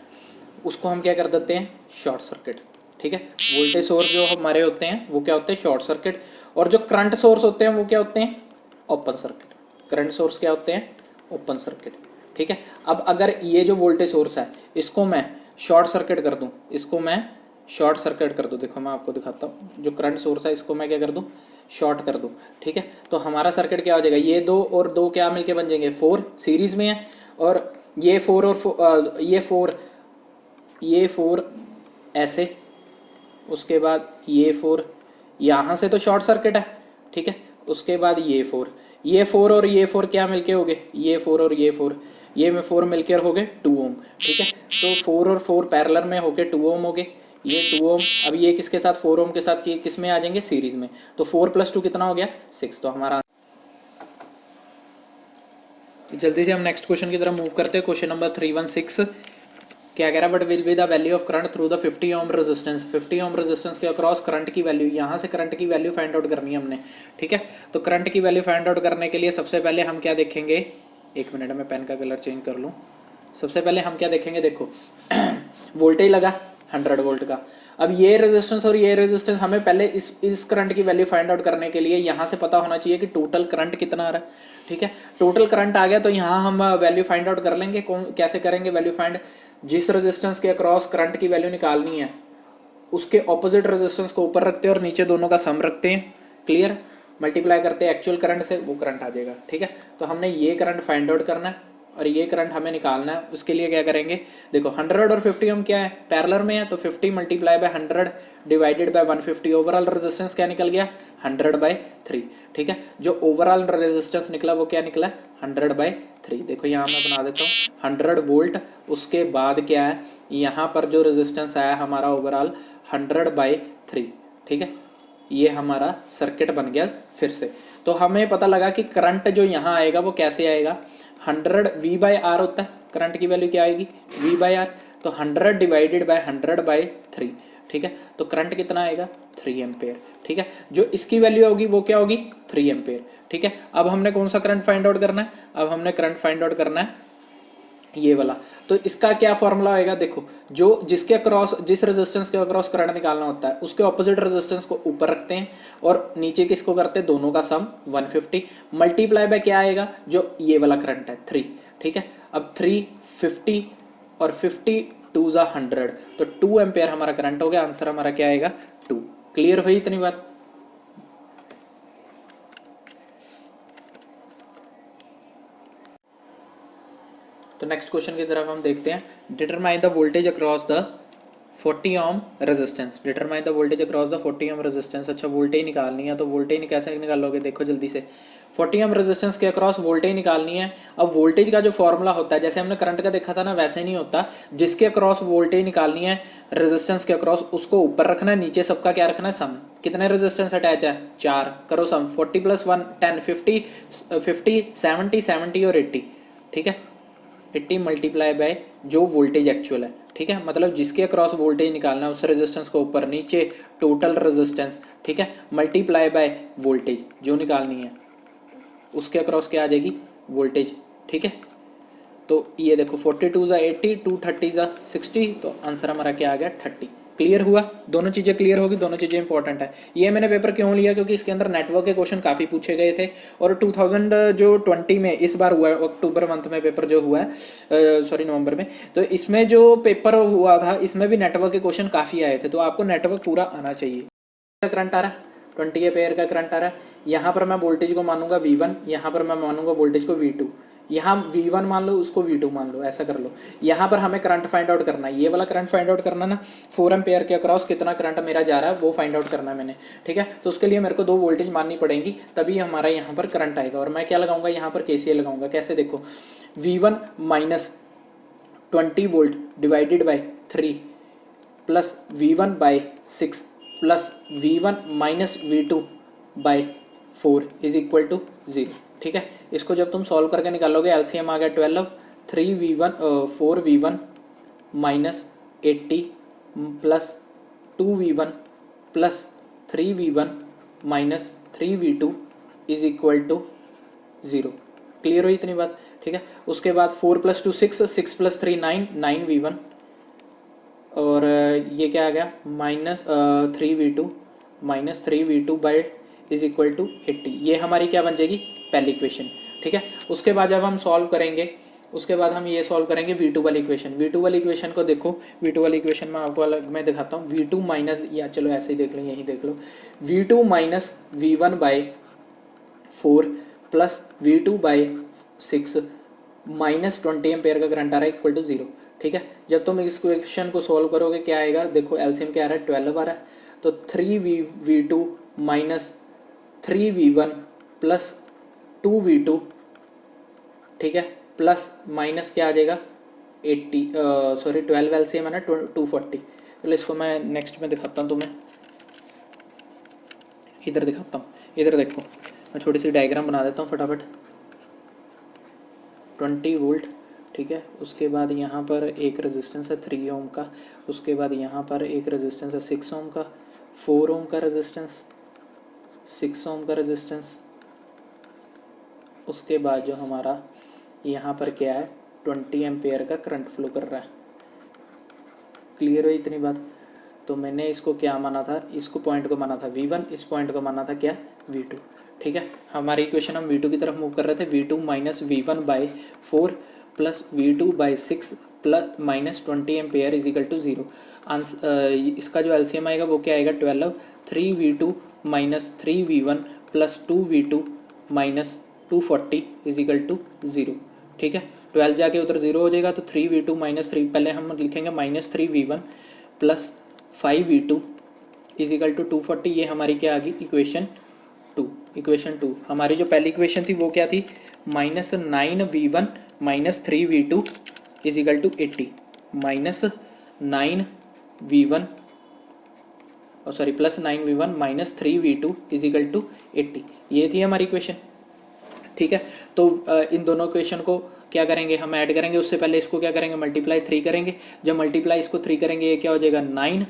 उसको हम क्या कर देते हैं, शॉर्ट सर्किट। ठीक है, वोल्टेज सोर्स जो हमारे होते हैं वो क्या होते हैं, शॉर्ट सर्किट। और जो करंट सोर्स होते हैं वो क्या होते हैं, ओपन सर्किट। करंट सोर्स क्या होते हैं, ओपन सर्किट। ठीक है, अब अगर ये जो वोल्टेज सोर्स है इसको मैं शॉर्ट सर्किट कर दूं, इसको मैं शॉर्ट सर्किट कर दूं, देखो मैं आपको दिखाता हूँ, जो करंट सोर्स है इसको मैं क्या कर दूं, शॉर्ट कर दूं। ठीक है, तो हमारा सर्किट क्या हो जाएगा, ये दो और दो क्या मिलके बन जाएंगे, 4 सीरीज में है। और ये 4 और ये 4 ऐसे, उसके बाद ये 4 यहाँ से तो शॉर्ट सर्किट है। ठीक है, उसके बाद ये 4 और ये 4 क्या मिलके हो गए, ये 4 और ये में 4 मिलकर हो गए 2 ओम। ठीक है, तो 4 और 4 पैरेलल में हो गए 2 ओम हो गए, ये 2 ओम। अब ये किसके साथ, 4 ओम के साथ ये किस में आ जाएंगे, सीरीज में। तो 4 + 2 कितना हो गया, 6। तो हमारा जल्दी से हम नेक्स्ट क्वेश्चन की तरफ मूव करते हैं। क्वेश्चन नंबर 316 क्या कह रहा है, but will be the value of current through the 50 ohm resistance. 50 Om resistance के अक्रॉस करंट की वैल्यू, यहाँ से करंट की वैल्यू फाइंड आउट करनी है हमने। ठीक है, तो करंट की वैल्यू फाइंड आउट करने के लिए सबसे पहले हम क्या देखेंगे, एक मिनट में पेन का कलर चेंज कर लूँ। सबसे पहले हम क्या देखेंगे, देखो वोल्टेज लगा 100 वोल्ट का। अब ये रेजिस्टेंस और ये रेजिस्टेंस, हमें पहले इस करंट की वैल्यू फाइंड आउट करने के लिए यहाँ से पता होना चाहिए कि टोटल करंट कितना आ रहा है। ठीक है, टोटल करंट आ गया तो यहाँ हम वैल्यू फाइंड आउट कर लेंगे। कौन कैसे करेंगे वैल्यू फाइंड, जिस रेजिस्टेंस के अक्रॉस करंट की वैल्यू निकालनी है उसके ऑपोजिट रेजिस्टेंस को ऊपर रखते हैं और नीचे दोनों का सम रखते हैं। क्लियर, मल्टीप्लाई करते हैं एक्चुअल करंट से, वो करंट आ जाएगा। ठीक है, तो हमने ये करंट फाइंड आउट करना है और ये करंट हमें निकालना है। उसके लिए क्या करेंगे, देखो 100 और 50 हम क्या है, पैरेलल में है, तो 50 × 100 डिवाइडेड बाय 150। ओवरऑल रेजिस्टेंस क्या निकल गया, 100/3। ठीक है, जो ओवरऑल रेजिस्टेंस निकला वो क्या निकला, 100/3। देखो यहाँ मैं बना देता हूँ 100 वोल्ट। उसके बाद क्या है, यहाँ पर जो रेजिस्टेंस आया हमारा ओवरऑल 100/3। ठीक है, ये हमारा सर्किट बन गया फिर से। तो हमें पता लगा कि करंट जो यहाँ आएगा वो कैसे आएगा, 100 V/R होता है, करंट की वैल्यू क्या आएगी, V/R। तो 100 डिवाइडेड बाय 100/3। ठीक है। तो करंट कितना आएगा 3 एम्पेयर, ठीक है। जो इसकी वैल्यू होगी वो क्या होगी 3 एम्पेयर, ठीक है। अब हमने कौन सा करंट फाइंड आउट करना है, अब हमने करंट फाइंड आउट करना है ये वाला। तो इसका क्या फॉर्मूला आएगा, देखो जो जिसके अक्रॉस जिस रेजिस्टेंस के अक्रॉस करंट निकालना होता है उसके ऑपोजिट रेजिस्टेंस को ऊपर रखते हैं और नीचे किसको करते हैं, दोनों का सम 150 मल्टीप्लाई बाय क्या आएगा, जो ये वाला करंट है 3, ठीक है। अब 350 और 50 टू ज़ा 100, तो 2 एम्पेयर हमारा करंट हो गया। आंसर हमारा क्या आएगा 2। क्लियर हुई इतनी बात। तो नेक्स्ट क्वेश्चन की तरफ हम देखते हैं। Determine the voltage across the 40 ohm resistance, determine the voltage across the 40 ohm resistance. अच्छा वोल्टेज निकालनी है, तो वोल्टेज कैसे निकालोगे, देखो जल्दी से 40 ओम रेजिस्टेंस के अक्रॉस वोल्टेज निकालनी है। अब वोल्टेज का जो फॉर्मूला होता है, जैसे हमने करंट का देखा था ना, वैसे नहीं होता। जिसके अक्रॉस वोल्टेज निकालनी है रेजिस्टेंस के अक्रॉस, उसको ऊपर रखना है, नीचे सबका क्या रखना है सम। कितने रेजिस्टेंस अटैच है 4, करो सम 40 + 1 10, 50 70 70 और 80, ठीक है। 80 मल्टीप्लाई बाय जो वोल्टेज एक्चुअल है, ठीक है। मतलब जिसके अक्रॉस वोल्टेज निकालना है उस रेजिस्टेंस को ऊपर नीचे टोटल रेजिस्टेंस, ठीक है, मल्टीप्लाई बाय वोल्टेज जो निकालनी है उसके अक्रॉस क्या आ जाएगी वोल्टेज, ठीक है। तो ये देखो 42 ज़ा 80, 230 ज़ा 60, तो आंसर हमारा क्या आ गया 30। क्लियर हुआ, दोनों चीज़ें क्लियर होगी, दोनों चीज़ें इंपॉर्टेंट है। ये मैंने पेपर क्यों लिया, क्योंकि इसके अंदर नेटवर्क के क्वेश्चन काफ़ी पूछे गए थे। और 2020 में इस बार हुआ है, अक्टूबर मंथ में पेपर जो हुआ है, सॉरी नवंबर में, तो इसमें जो पेपर हुआ था इसमें भी नेटवर्क के क्वेश्चन काफ़ी आए थे। तो आपको नेटवर्क पूरा आना चाहिए। करंट आ रहा है 20 एम्पेयर का करंट आ रहा है। यहाँ पर मैं वोल्टेज को मानूंगा V1, यहाँ पर मैं मानूंगा वोल्टेज को V2। यहाँ V1 मान लो, उसको V2 मान लो, ऐसा कर लो। यहाँ पर हमें करंट फाइंड आउट करना है, ये वाला करंट फाइंड आउट करना ना, 4 एम्पेयर के अक्रॉस कितना करंट मेरा जा रहा है वो फाइंड आउट करना है मैंने, ठीक है। तो उसके लिए मेरे को 2 वोल्टेज माननी पड़ेंगी, तभी हमारा यहाँ पर करंट आएगा। और मैं क्या लगाऊंगा यहाँ पर KCL लगाऊंगा। कैसे, देखो V1 minus 20 volt divided by 3 plus V1 by 6 plus V1 minus V2 by 4 is equal to 0, ठीक है। इसको जब तुम सॉल्व करके निकालोगे एलसीएम आ गया 12, 3V1 4V1 minus 80 plus 2V1 plus 3V1 minus 3V2 is equal to 0। Clear हुई इतनी बात, ठीक है। उसके बाद 4 + 2 6, 6 + 3 9, 9V1 और ये क्या आ गया -3V2 -3V2 by is equal to 80। ये हमारी क्या बन जाएगी पहली इक्वेशन, ठीक है। उसके बाद जब हम सॉल्व करेंगे, उसके बाद हम ये सॉल्व करेंगे V2 वाली इक्वेशन। V2 वाली इक्वेशन को देखो, V2 वाली इक्वेशन में आपको अलग मैं दिखाता हूँ। V2 माइनस, या चलो ऐसे ही देख लो, यहीं देख लो, V2 minus V1 by 4 plus V2 by 6 minus 20 ampere का करंट आ रहा है इक्वल टू 0, ठीक है। जब तुम इस क्वेश्चन को सॉल्व करोगे क्या आएगा, देखो एलसीएम क्या आ रहा है 12 आ रहा है, तो 3V2 minus 3V1 plus 2V2, ठीक है, प्लस माइनस क्या आ जाएगा 80, सॉरी 12 एलसीएम है ना 240। चलो इसको मैं नेक्स्ट में दिखाता हूँ तुम्हें, इधर दिखाता हूँ। इधर देखो मैं छोटी सी डायग्राम बना देता हूँ फटाफट। 20 वोल्ट, ठीक है। उसके बाद यहाँ पर एक रेजिस्टेंस है 3 ओम का, उसके बाद यहाँ पर एक रेजिस्टेंस है 6 ओम का, 4 ओम का रेजिस्टेंस, 6 ओम का रेजिस्टेंस। उसके बाद जो हमारा यहाँ पर क्या है 20 एम्पेयर का करंट फ्लो कर रहा है। क्लियर हुई इतनी बात। तो मैंने इसको क्या माना था, इसको पॉइंट को माना था V1, इस पॉइंट को माना था क्या V2, ठीक है। हमारी इक्वेशन हम V2 की तरफ मूव कर रहे थे। V2 minus V1 by 4 plus V2 by 6 plus minus 20 ampere is equal to 0। इसका जो एलसीएम आएगा वो क्या आएगा 12, 3V2 minus 3V1 plus 2V2 minus 240 is equal to 0, ठीक है। 12 जाके उधर 0 हो जाएगा, तो 3V2 माइनस 3, पहले हम लिखेंगे -3V1 plus 5V2 is equal to 240। ये हमारी क्या आ गई इक्वेशन 2। इक्वेशन 2 हमारी जो पहली इक्वेशन थी वो क्या थी -9V1 minus 3V2 is equal to 80, -9V1 और sorry plus 9V1 minus 3V2 is equal to 80। ये थी हमारी इक्वेशन, ठीक है। तो इन दोनों इक्वेशन को क्या करेंगे हम ऐड करेंगे। उससे पहले इसको क्या करेंगे मल्टीप्लाई 3 करेंगे। जब मल्टीप्लाई इसको 3 करेंगे ये क्या हो जाएगा 9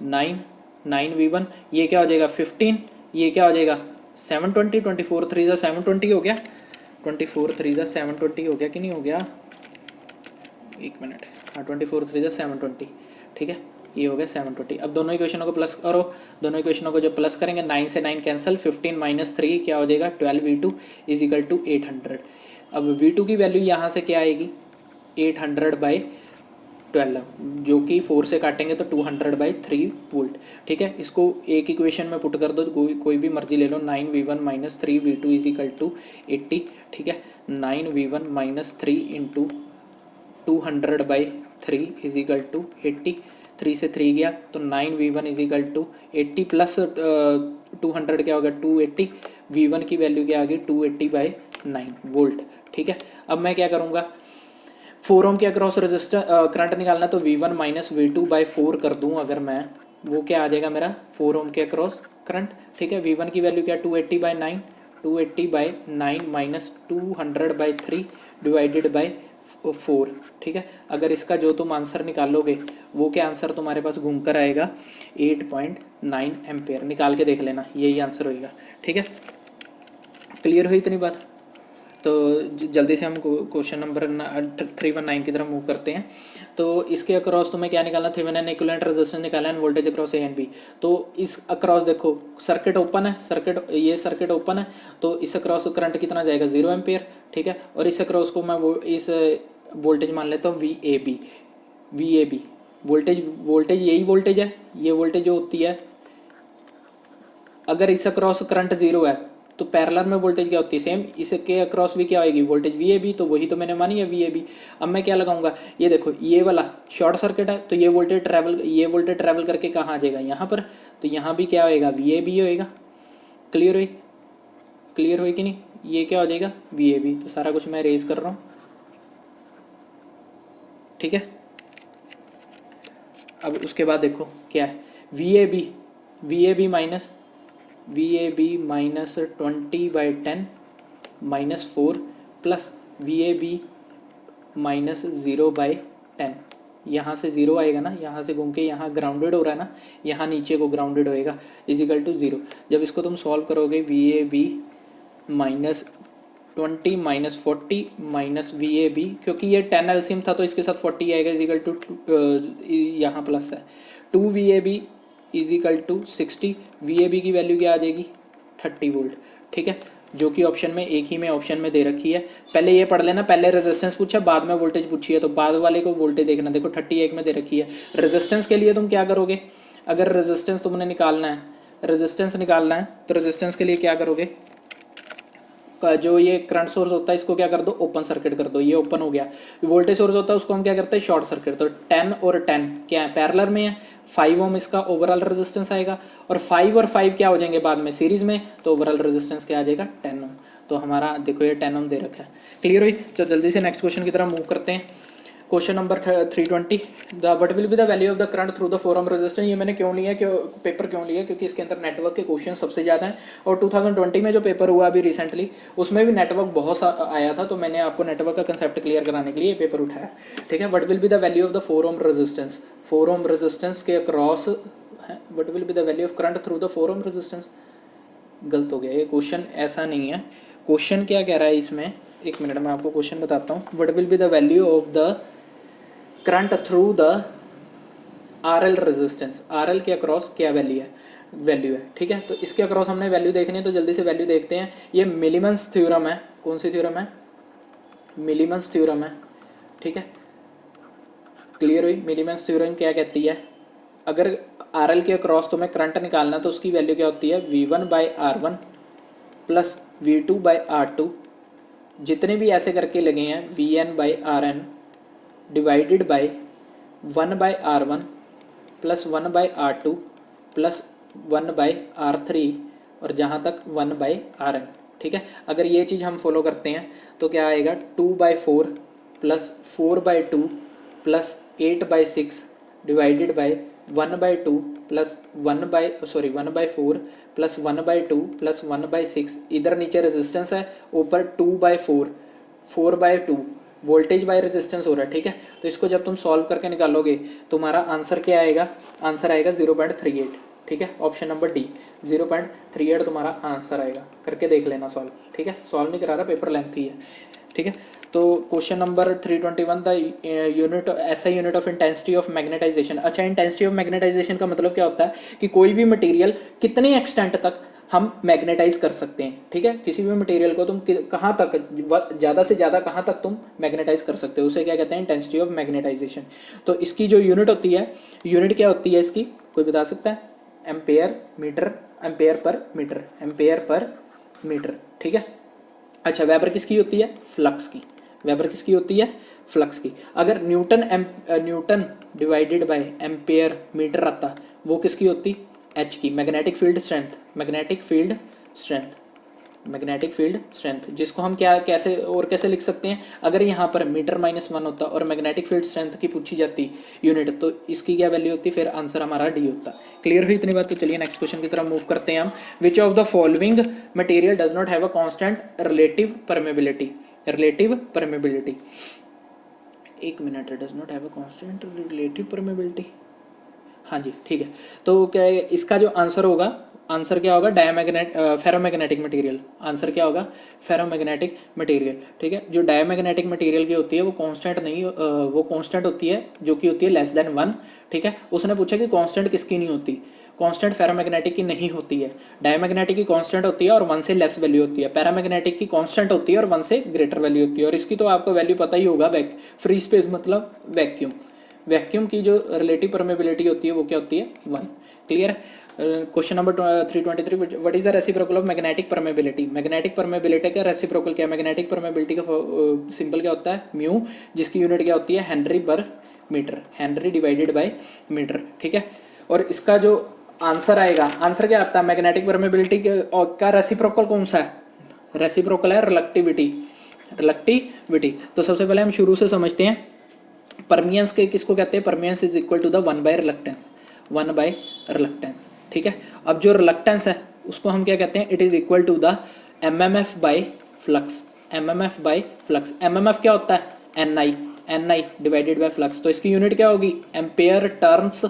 9 9 V1, ये क्या हो जाएगा 15, ये क्या हो जाएगा 720, 24 3 720 हो गया, 24 3 720 हो गया कि नहीं हो गया, एक मिनट, हाँ 24 3 720, ठीक है, ये हो गया 720। अब दोनों इक्वेशनों को प्लस करो, दोनों इक्वेशनों को जब प्लस करेंगे 9 से 9 कैंसिल, 15 माइनस 3 क्या हो जाएगा 12V2 इज इक्वल टू 800। अब V2 की वैल्यू यहाँ से क्या आएगी 800/12, जो कि 4 से काटेंगे तो 200/3 वोल्ट, ठीक है। इसको एक इक्वेशन में पुट कर दो, कोई भी मर्जी ले लो, 9V1 minus 3V2 is equal to 80, ठीक है। 9V1 minus 3 into 200/3 is equal to 80, 3 से 3 गया तो 9V1 is equal to 80 plus 200 क्या होगा 280, V1 की वैल्यू क्या आ गई 280/9 वोल्ट, ठीक है। अब मैं क्या करूँगा, 4 ओम के अक्रॉस रजिस्टर करंट निकालना, तो V1 माइनस V2/4 कर दूँ अगर मैं, वो क्या आ जाएगा मेरा 4 ओम के अक्रॉस करंट, ठीक है। V1 की वैल्यू क्या 280/9, 280/9 माइनस 200/3 डिवाइडेड बाई 4, ठीक है। अगर इसका जो तुम आंसर निकालोगे वो क्या आंसर तुम्हारे पास घूम कर आएगा 8.9 एम्पेयर, निकाल के देख लेना, यही आंसर होएगा, ठीक है। क्लियर हुई इतनी बात। तो जल्दी से हम क्वेश्चन नंबर 319 की तरफ मूव करते हैं। तो इसके अक्रॉस तुम्हें क्या निकालना, थेवेनिन इक्विवेलेंट रेजिस्टेंस निकालना है, voltage across A and B. तो इस अक्रॉस देखो सर्किट ओपन है, ये सर्किट ओपन है, तो इस अक्रॉस करंट कितना जाएगा 0 एम्पेयर, ठीक है। और इस अक्रॉस को मैं इस वोल्टेज मान लेता हूँ वी ए बी वोल्टेज यही वोल्टेज है, ये वोल्टेज जो होती है, अगर इस अक्रॉस करंट 0 है तो पैरेलल में वोल्टेज क्या होती है सेम, इसके अक्रॉस भी क्या होगी वोल्टेज वी तो वही तो मैंने मानी है वी। अब मैं क्या लगाऊंगा, ये देखो ये वाला शॉर्ट सर्किट है, तो ये वोल्टेज ट्रैवल करके कहाँ आ जाएगा यहाँ पर, तो यहाँ भी क्या होएगा वी होएगा। क्लियर हुई कि नहीं, ये क्या हो जाएगा वी। तो सारा कुछ मैं रेज कर रहा हूँ, ठीक है। अब उसके बाद देखो क्या है V A B -20/10 -4 plus V A B -0/10, यहाँ से 0 आएगा ना, यहाँ से घूम के यहाँ ग्राउंडेड हो रहा है ना, यहाँ नीचे को ग्राउंडेड होएगा इजिकल टू 0। जब इसको तुम सॉल्व करोगे वी -20 -40 माइनस वी, क्योंकि ये 10 एलसीएम था तो इसके साथ 40 आएगा इजिकल टू, यहाँ प्लस है 2 वी इजिकल टू 60, वी की वैल्यू क्या आ जाएगी 30 वोल्ट, ठीक है, जो कि ऑप्शन में एक ही में ऑप्शन में दे रखी है। पहले ये पढ़ लेना, पहले रेजिस्टेंस पूछा बाद में वोल्टेज पूछी है, तो बाद वाले को वोल्टेज देखना, देखो 31 में दे रखी है। रेजिस्टेंस के लिए तुम क्या करोगे, अगर रेजिस्टेंस तुमने निकालना है, तो रेजिस्टेंस के लिए क्या करोगे, जो ये करंट सोर्स होता है इसको क्या कर दो ओपन सर्किट कर दो, ये ओपन हो गया। वोल्टेज सोर्स होता है उसको हम क्या करते हैं शॉर्ट सर्किट, तो 10 और 10 क्या है पैरेलल में है, 5 ओम इसका ओवरऑल रेजिस्टेंस आएगा, और 5 और 5 क्या हो जाएंगे बाद में सीरीज में, तो ओवरऑल रेजिस्टेंस क्या आ जाएगा 10 ओम। तो हमारा देखो ये 10 ओम दे रखा है। क्लियर हुई, तो जल्दी से नेक्स्ट क्वेश्चन की तरफ मूव करते हैं। Question number 320, what will be the value of the current through the 4 ohm resistance. ये मैंने क्यों लिया, पेपर क्यों लिया, क्योंकि इसके अंदर नेटवर्क के क्वेश्चन सबसे ज़्यादा हैं, और 2020 में जो पेपर हुआ अभी रिसेंटली उसमें भी नेटवर्क बहुत आया था, तो मैंने आपको नेटवर्क का कंसेप्ट क्लियर कराने के लिए पेपर उठाया, ठीक है। What will be the value of the 4 ohm resistance, 4 ohm resistance के across what will be the value of current through the 4 ohm resistance. गलत हो गया, ये क्वेश्चन ऐसा नहीं है। क्वेश्चन क्या कह रहा है इसमें, एक मिनट में आपको क्वेश्चन बताता हूँ। What will be the value of the current through the RL resistance, RL के अक्रॉस क्या वैल्यू है, ठीक है। तो इसके अक्रॉस हमने वैल्यू देखनी है, तो जल्दी से वैल्यू देखते हैं। ये मिलीमन्स थ्योरम है, कौन सी थ्योरम है, मिलीमन्स थ्योरम है, ठीक है। क्लियर हुई, मिलीमन्स थ्योरम क्या कहती है, अगर RL के अक्रॉस तुम्हें करंट निकालना तो उसकी वैल्यू क्या होती है V1/R1 प्लस V2/R2, जितने भी ऐसे करके लगे हैं VN/RN divided by 1/R1 plus 1/R2 plus 1/R3 और जहाँ तक 1/RN, ठीक है। अगर ये चीज़ हम फॉलो करते हैं तो क्या आएगा 2/4 plus 4/2 plus 8/6 divided by 1/2 plus 1/4 plus 1/2 plus 1/6, इधर नीचे रेजिस्टेंस है, ऊपर 2/4 4/2 वोल्टेज बाय रेजिस्टेंस हो रहा है, ठीक है। तो इसको जब तुम सॉल्व करके निकालोगे तुम्हारा आंसर क्या आएगा, आंसर आएगा 0.38, ठीक है। ऑप्शन नंबर डी 0.38 तुम्हारा आंसर आएगा, करके देख लेना सॉल्व, ठीक है। सॉल्व नहीं करा रहा, पेपर लेंथी है, ठीक है। तो क्वेश्चन नंबर 321 द यूनिट ऐसा unit of intensity of magnetisation. अच्छा, इंटेंसिटी ऑफ मैग्नेटाइजेशन का मतलब क्या होता है कि कोई भी मटेरियल कितने एक्सटेंट तक हम मैग्नेटाइज कर सकते हैं, ठीक है। किसी भी मटेरियल को तुम कहाँ तक, ज़्यादा से ज़्यादा कहाँ तक तुम मैग्नेटाइज कर सकते हो, उसे क्या कहते हैं, इंटेंसिटी ऑफ मैग्नेटाइजेशन। तो इसकी जो यूनिट होती है, यूनिट क्या होती है इसकी, कोई बता सकता है? Ampere metre, ampere per metre, ampere per metre, ठीक है। अच्छा, वेबर किसकी होती है, फ्लक्स की। वेबर किसकी होती है, फ्लक्स की। अगर Newton divided by ampere metre आता, वो किसकी होती, एच की। Magnetic field strength, magnetic field strength, magnetic field strength, जिसको हम क्या कैसे और कैसे लिख सकते हैं, अगर यहाँ पर मीटर -1 होता और मैग्नेटिक फील्ड स्ट्रेंथ की पूछी जाती यूनिट, तो इसकी क्या वैल्यू होती, फिर आंसर हमारा डी होता। क्लियर हुई इतनी बात? तो चलिए नेक्स्ट क्वेश्चन की तरफ मूव करते हैं हम। Which of the following material does not have a constant relative permeability, relative permeability, एक मिनट, does not have a constant relative permeability, हाँ जी, ठीक है। तो क्या है इसका जो आंसर होगा, आंसर क्या होगा, फेरोमैग्नेटिक मटेरियल, आंसर क्या होगा, फेरोमैग्नेटिक मटेरियल, ठीक है। जो डायमैग्नेटिक मटेरियल की होती है वो कांस्टेंट नहीं, वो कांस्टेंट होती है जो कि होती है <<1, ठीक है। उसने पूछा कि कांस्टेंट किसकी नहीं होती, कांस्टेंट फेरोमैग्नेटिक की नहीं होती है। डायमैग्नेटिक की कांस्टेंट होती है और 1 से लेस वैल्यू होती है, पैरामैग्नेटिक की कांस्टेंट होती है और 1 से ग्रेटर वैल्यू होती है। और इसकी तो आपको वैल्यू पता ही होगा, फ्री स्पेस मतलब वैक्यूम, वैक्यूम की जो रिलेटिव परमेबिलिटी होती है वो क्या होती है, 1। Clear? Question number 323, what is the reciprocal of magnetic permeability. Magnetic permeability का रेसिप्रोकल क्या है, मैग्नेटिक परमेबिलिटी का सिंबल क्या होता है, म्यू, जिसकी यूनिट क्या होती है, henry per metre, henry divided by metre, ठीक है। और इसका जो आंसर आएगा, आंसर क्या आता है, मैग्नेटिक परमेबिलिटी का रेसिप्रोकल कौन सा है, रेसिप्रोकल है रिलक्टिविटी, रिलक्टिविटी। तो सबसे पहले हम शुरू से समझते हैं, परमियंस के किसको कहते हैं, permeance is equal to the 1 by reluctance, 1 by reluctance, ठीक है। अब जो रिलक्टेंस है उसको हम क्या कहते हैं, it is equal to the MMF by flux, MMF by flux. MMF क्या होता है, NI, NI divided by flux. तो इसकी यूनिट क्या होगी, ampere turns,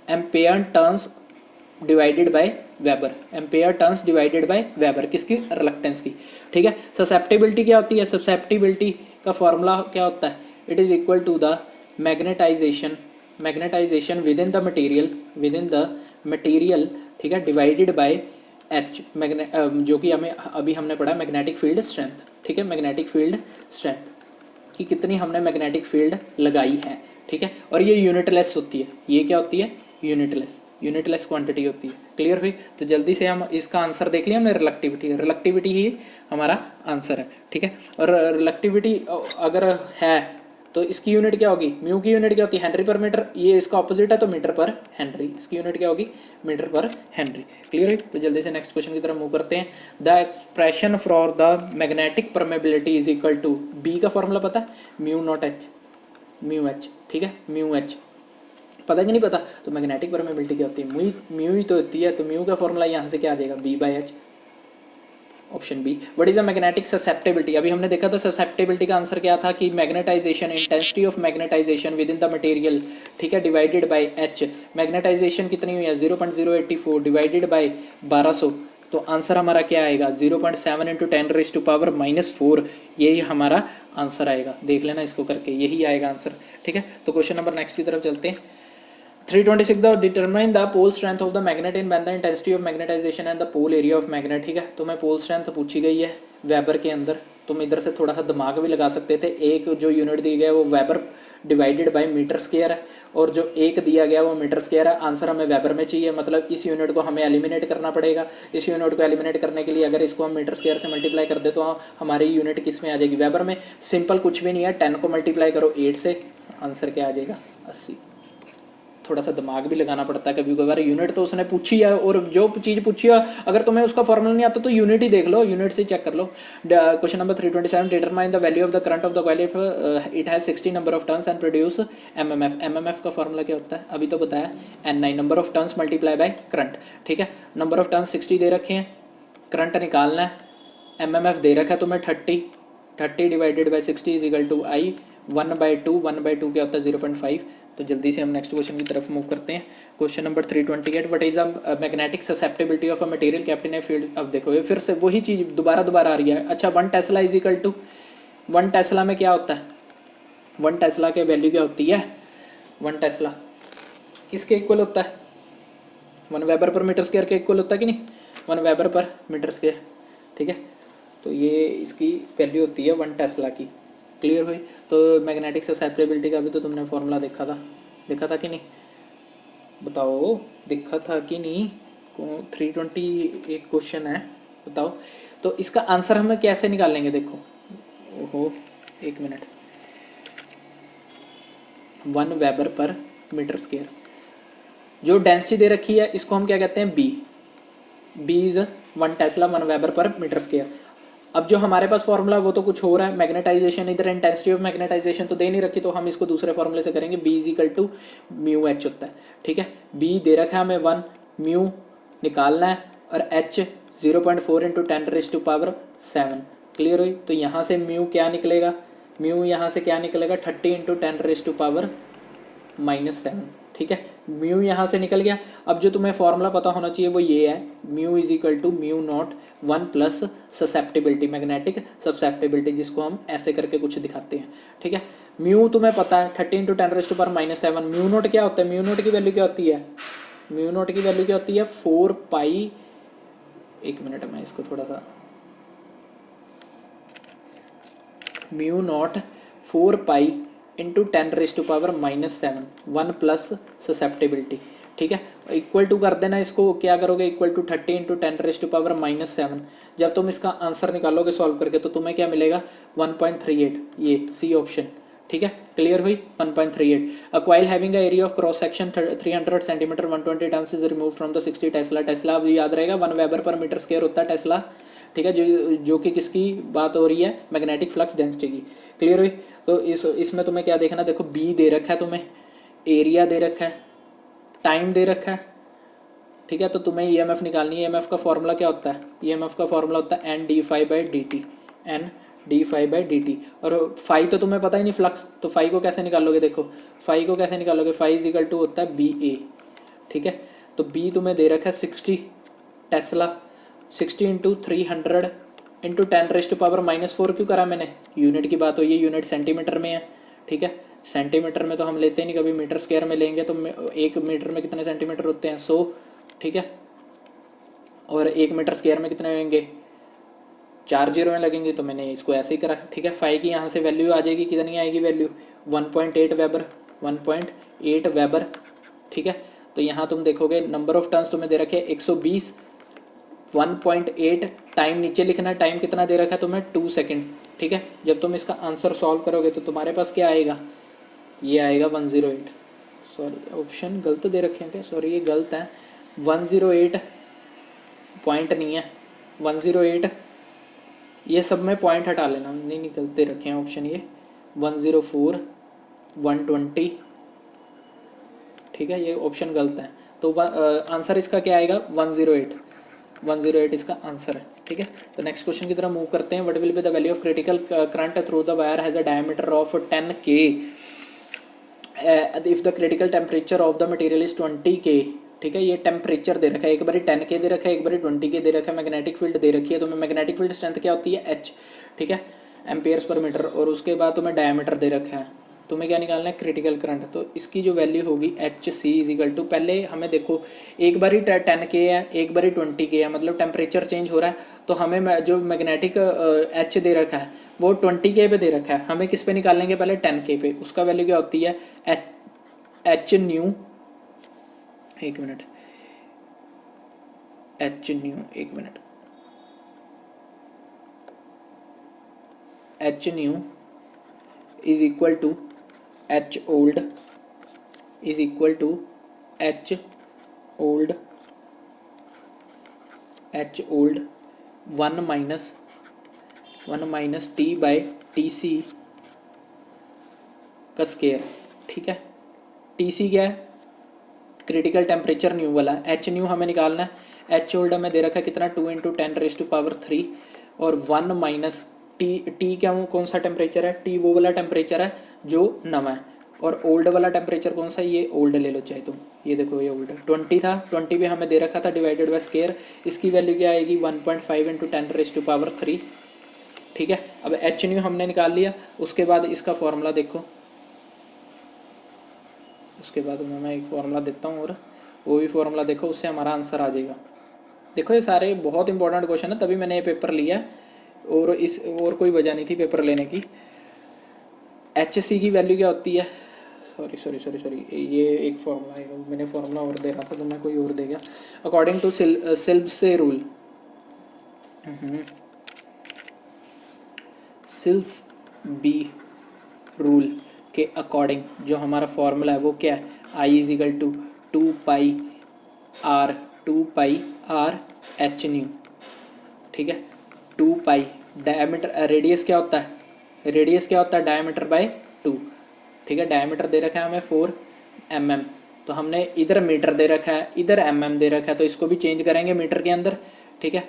ampere turns divided by weber, ampere turns divided by weber, किसकी, रिलक्टेंस की, ठीक है। ससेप्टिबिलिटी क्या होती है, ससेप्टिबिलिटी का फॉर्मूला क्या होता है, it is equal to the magnetization, magnetization with in the material, with in the material, ठीक है, डिवाइडेड बाय एच, जो कि हमें अभी हमने पढ़ा मैग्नेटिक फील्ड स्ट्रेंथ, ठीक है। मैग्नेटिक फील्ड स्ट्रेंथ कि कितनी हमने मैग्नेटिक फील्ड लगाई है, ठीक है। और ये यूनिटलेस होती है, ये क्या होती है, यूनिटलेस, यूनिटलेस क्वांटिटी होती है। क्लियर हुई? तो जल्दी से हम इसका आंसर देख लिया हमने, रिलक्टिविटी, रिलक्टिविटी ही हमारा आंसर है, ठीक है। और रिलक्टिविटी अगर है तो इसकी यूनिट क्या होगी, म्यू की यूनिट क्या होती है, हेनरी पर मीटर, ये इसका ऑपोजिट है तो मीटर पर हेनरी, इसकी यूनिट क्या होगी, मीटर पर हेनरी। क्लियर है? तो जल्दी से नेक्स्ट क्वेश्चन की तरफ मूव करते हैं। The expression for the magnetic permeability is equal to, B का फॉर्मूला पता है, mu naught H, mu H, ठीक है, म्यू एच, पता कि नहीं पता? तो मैग्नेटिक परमेबिलिटी क्या होती है, म्यू, म्यू ही तो होती है, तो म्यू का फॉर्मूला यहाँ से क्या आ जाएगा, B by H, option B. What is the magnetic susceptibility, अभी हमने देखा था ससेप्टिबिलिटी का आंसर क्या था कि magnetization, intensity of magnetization with in the material, ठीक है, डिवाइडेड बाय एच। मैग्नेटाइजेशन कितनी हुई है, 0.084 डिवाइडेड बाय 1200, तो आंसर हमारा क्या आएगा, 0.7 इंटू 10⁻⁻⁴, यही हमारा आंसर आएगा। देख लेना इसको करके, यही आएगा आंसर, ठीक है। तो क्वेश्चन नंबर नेक्स्ट की तरफ चलते हैं। 326 the determine the pole strength of the magnet in the intensity of magnetization and the pole area of magnet, ठीक है। तो मैं पोल स्ट्रेंथ पूछी गई है वेबर के अंदर, तुम इधर से थोड़ा सा दिमाग भी लगा सकते थे। एक जो यूनिट दी गया है वो weber divided by metre square है, और जो एक दिया गया वो मीटर स्क्वायर है। आंसर हमें वेबर में चाहिए, मतलब इस यूनिट को हमें एलिमिनेट करना पड़ेगा। इस यूनिट को एलिमिनेट करने के लिए अगर इसको हम मीटर स्क्वायर से मल्टीप्लाई कर दे तो हमारी यूनिट किस में आ जाएगी, वेबर में। सिंपल कुछ भी नहीं है, 10 को मल्टीप्लाई करो 8 से, आंसर क्या आ जाएगा, 80। थोड़ा सा दिमाग भी लगाना पड़ता है कभी कभार, यूनिट तो उसने पूछी है, और जो चीज़ पूछी है अगर तुम्हें उसका फॉर्मूला नहीं आता तो यूनिट ही देख लो, यूनिट से चेक कर लो। Question number 327, determine the value of the current of the coil if it has 60 number of turns and produce MMF. MMF का फॉर्मूला क्या होता है, अभी तो बताया, N9 number of turns multiply by current, ठीक है। नंबर ऑफ टर्न्स 60 दे रखे हैं, करंट निकालना है, एमएमएफ दे रखा है तुम्हें 30, 30 divided by 60 is equal to I, 1/2, 1/2 क्या होता है 0.5। तो जल्दी से हम नेक्स्ट क्वेश्चन की तरफ मूव करते हैं। Question number 328, what is the magnetic susceptibility of a material kept in a field. अब देखो ये फिर से वही चीज़ दोबारा दोबारा आ रही है। अच्छा 1 tesla is equal to, 1 tesla में क्या होता है, 1 टेस्ला के वैल्यू क्या होती है, 1 टेस्ला किसके इक्वल होता है, 1 वेबर पर मीटर स्क्वायर के इक्वल होता है कि नहीं, 1 वेबर पर मीटर स्क्वायर, ठीक है। तो ये इसकी वैल्यू होती है 1 टेस्ला की। क्लियर हुई। तो मैग्नेटिक ससेप्टेबिलिटी का भी तो तुमने फॉर्मूला देखा था कि नहीं, बताओ देखा था कि नहीं। 320 एक क्वेश्चन है, बताओ। तो इसका आंसर हमें कैसे निकालेंगे, देखो, ओहो एक minute, 1 weber per metre square, जो डेंसिटी दे रखी है इसको हम क्या कहते हैं, B is 1 tesla 1 weber per metre square. अब जो हमारे पास फॉर्मूला वो तो कुछ हो रहा है, मैग्नेटाइजेशन, इधर इंटेंसिटी ऑफ मैग्नेटाइजेशन तो दे नहीं रखी, तो हम इसको दूसरे फॉर्मूले से करेंगे, B is equal to mu H होता है, ठीक है। बी दे रखा है हमें 1, म्यू निकालना है, और एच 0.4 इंटू 10⁻⁷ क्लियर हुई। तो यहाँ से म्यू क्या निकलेगा, म्यू यहाँ से क्या निकलेगा 30 इंटू 10⁻⁻⁷, ठीक है। म्यू यहाँ से निकल गया। अब जो तुम्हें फॉर्मूला पता होना चाहिए वो ये है, mu is equal to mu naught 1 plus susceptibility, magnetic susceptibility, जिसको हम ऐसे करके कुछ दिखाते हैं, ठीक है। म्यू तुम्हें पता है 30 इंटू 10⁻⁷। म्यू नोट क्या होता है, म्यू नोट की वैल्यू क्या होती है, म्यू नोट की वैल्यू क्या होती है 4 पाई, एक मिनट मैं इसको थोड़ा सा, mu naught 4 pi into 10⁻⁻⁷, 1 plus susceptibility, ठीक है। इक्वल टू कर देना इसको, क्या करोगे, इक्वल टू 30 इंटू 10⁻⁷। जब तुम इसका आंसर निकालोगे सॉल्व करके तो तुम्हें क्या मिलेगा 1.38, ये सी ऑप्शन, ठीक है। क्लियर हुई 1.38। A coil having a area of cross section 300 centimetre 120 turn is remove from the 60 tesla. Tesla अब याद रहेगा 1 वेबर पर मीटर स्क्वायर होता है टेस्ला, ठीक है। जो कि किसकी बात हो रही है, मैग्नेटिक फ्लक्स डेंसिटी की। क्लियर हुई। तो इसमें तुम्हें क्या देखना, देखो बी दे रखा है तुम्हें, एरिया दे रखा है, टाइम दे रखा है, ठीक है। तो तुम्हें ईएमएफ निकालनी है। ईएमएफ का फॉर्मूला क्या होता है, ईएमएफ का फॉर्मूला होता है N D phi by D T, N D phi by D T. और फाई तो तुम्हें पता ही नहीं फ्लक्स, तो फाई को कैसे निकालोगे, देखो फाई को कैसे निकालोगे, फाई इज इक्वल टू होता है बी ए, ठीक है। तो बी तुम्हें दे रखा है 60 टेस्ला, 60 इंटू 300 इंटू 10⁻⁻⁴ क्यों करा मैंने, यूनिट की बात हो, ये यूनिट सेंटीमीटर में है, ठीक है। सेंटीमीटर में तो हम लेते ही नहीं कभी, मीटर स्क्वायर में लेंगे तो 1 मीटर में कितने सेंटीमीटर होते हैं 100, ठीक है। और 1 मीटर स्क्वायर में कितने होंगे, 4 जीरो में लगेंगे, तो मैंने इसको ऐसे ही करा, ठीक है। फाई की यहाँ से वैल्यू आ जाएगी, कितनी आएगी वैल्यू 1.8 वेबर, 1.8 वेबर, ठीक है। तो यहाँ तुम देखोगे नंबर ऑफ टर्न्स तुम्हें दे रखे 120, 1.8 टाइम नीचे लिखना है, टाइम कितना दे रखा है तुम्हें 2 सेकेंड, ठीक है। जब तुम इसका आंसर सॉल्व करोगे तो तुम्हारे पास क्या आएगा, ये आएगा 108, सॉरी ऑप्शन गलत दे रखे हैं क्या, सॉरी ये गलत है, 108 पॉइंट नहीं है, 108, ये सब में पॉइंट हटा लेना, नहीं निकलते रखे हैं ऑप्शन ये, 104, 120, ठीक है। ये ऑप्शन गलत है। तो आंसर इसका क्या आएगा 108, 108 इसका आंसर है, ठीक है। तो नेक्स्ट क्वेश्चन की तरफ मूव करते हैं। What will be the value of critical current through the wire has a diameter of 10 के if the critical temperature of the material is 20 के, ठीक है। ये टेम्परेचर दे रखा है, एक बारी 10 के दे रखा है, एक बारी 20 के दे रखा है। मैग्नेटिक फील्ड दे रखी है, तो मैग्नेटिक फील्ड स्ट्रेंथ क्या होती है एच, ठीक है, एम्पेयर्स पर मीटर। और उसके बाद तुम्हें डायमीटर दे रखा है, तुम्हें क्या निकालना है क्रिटिकल करंट। तो इसकी जो वैल्यू होगी H C is equal to, पहले हमें देखो एक बारी 10 के है, एक बारी 20 के है, मतलब टेम्परेचर चेंज हो रहा है। तो हमें जो मैग्नेटिक एच दे रखा है वो 20 के पे दे रखा है, हमें किस पे निकालेंगे पहले 10 के पे। उसका वैल्यू क्या होती है एच न्यू, एक मिनट, एच न्यू, एक minute, H new is equal to H old, is equal to H old, H old 1 minus T by T C का स्केयर, ठीक है। टी सी क्या है, क्रिटिकल टेम्परेचर न्यू वाला, एच न्यू हमें निकालना है। एच ओल्ड हमें दे रखा है कितना 2 इंटू 10⁻³ और 1 माइनस टी क्या कौन सा टेम्परेचर है, टी वो वाला टेम्परेचर है जो नवा है, और ओल्ड वाला टेम्परेचर कौन सा है, ये ओल्ड ले लो चाहे तुम, ये देखो ये ओल्ड है। 20 था, 20 भी हमें दे रखा था डिवाइडेड बाय स्केयर, इसकी वैल्यू क्या आएगी 1.5 इंटू 10⁻³ ठीक है। अब एच न्यू हमने निकाल लिया, उसके बाद इसका फॉर्मूला देखो, उसके बाद मैं एक फॉर्मूला देता हूँ और वो भी फॉर्मूला देखो, उससे हमारा आंसर आ जाएगा। देखो ये सारे बहुत इंपॉर्टेंट क्वेश्चन है, तभी मैंने ये पेपर लिया और इस और कोई वजह नहीं थी पेपर लेने की। एच सी की वैल्यू क्या होती है, सॉरी सॉरी सॉरी सॉरी, ये एक फॉर्मूला है, मैंने फॉर्मूला और दे रहा था तो मैं कोई और दे गया। अकॉर्डिंग टू सिल्ब से रूल, सिल्स बी रूल के अकॉर्डिंग जो हमारा फॉर्मूला है वो क्या है, I is equal to 2 pi R H न्यू, ठीक है। 2 पाई डायमीटर, रेडियस क्या होता है, रेडियस क्या होता है डायमीटर बाय 2, ठीक है। डायमीटर दे रखा है हमें 4 mm, तो हमने इधर मीटर दे रखा है, इधर mm दे रखा है, तो इसको भी चेंज करेंगे मीटर के अंदर, ठीक है।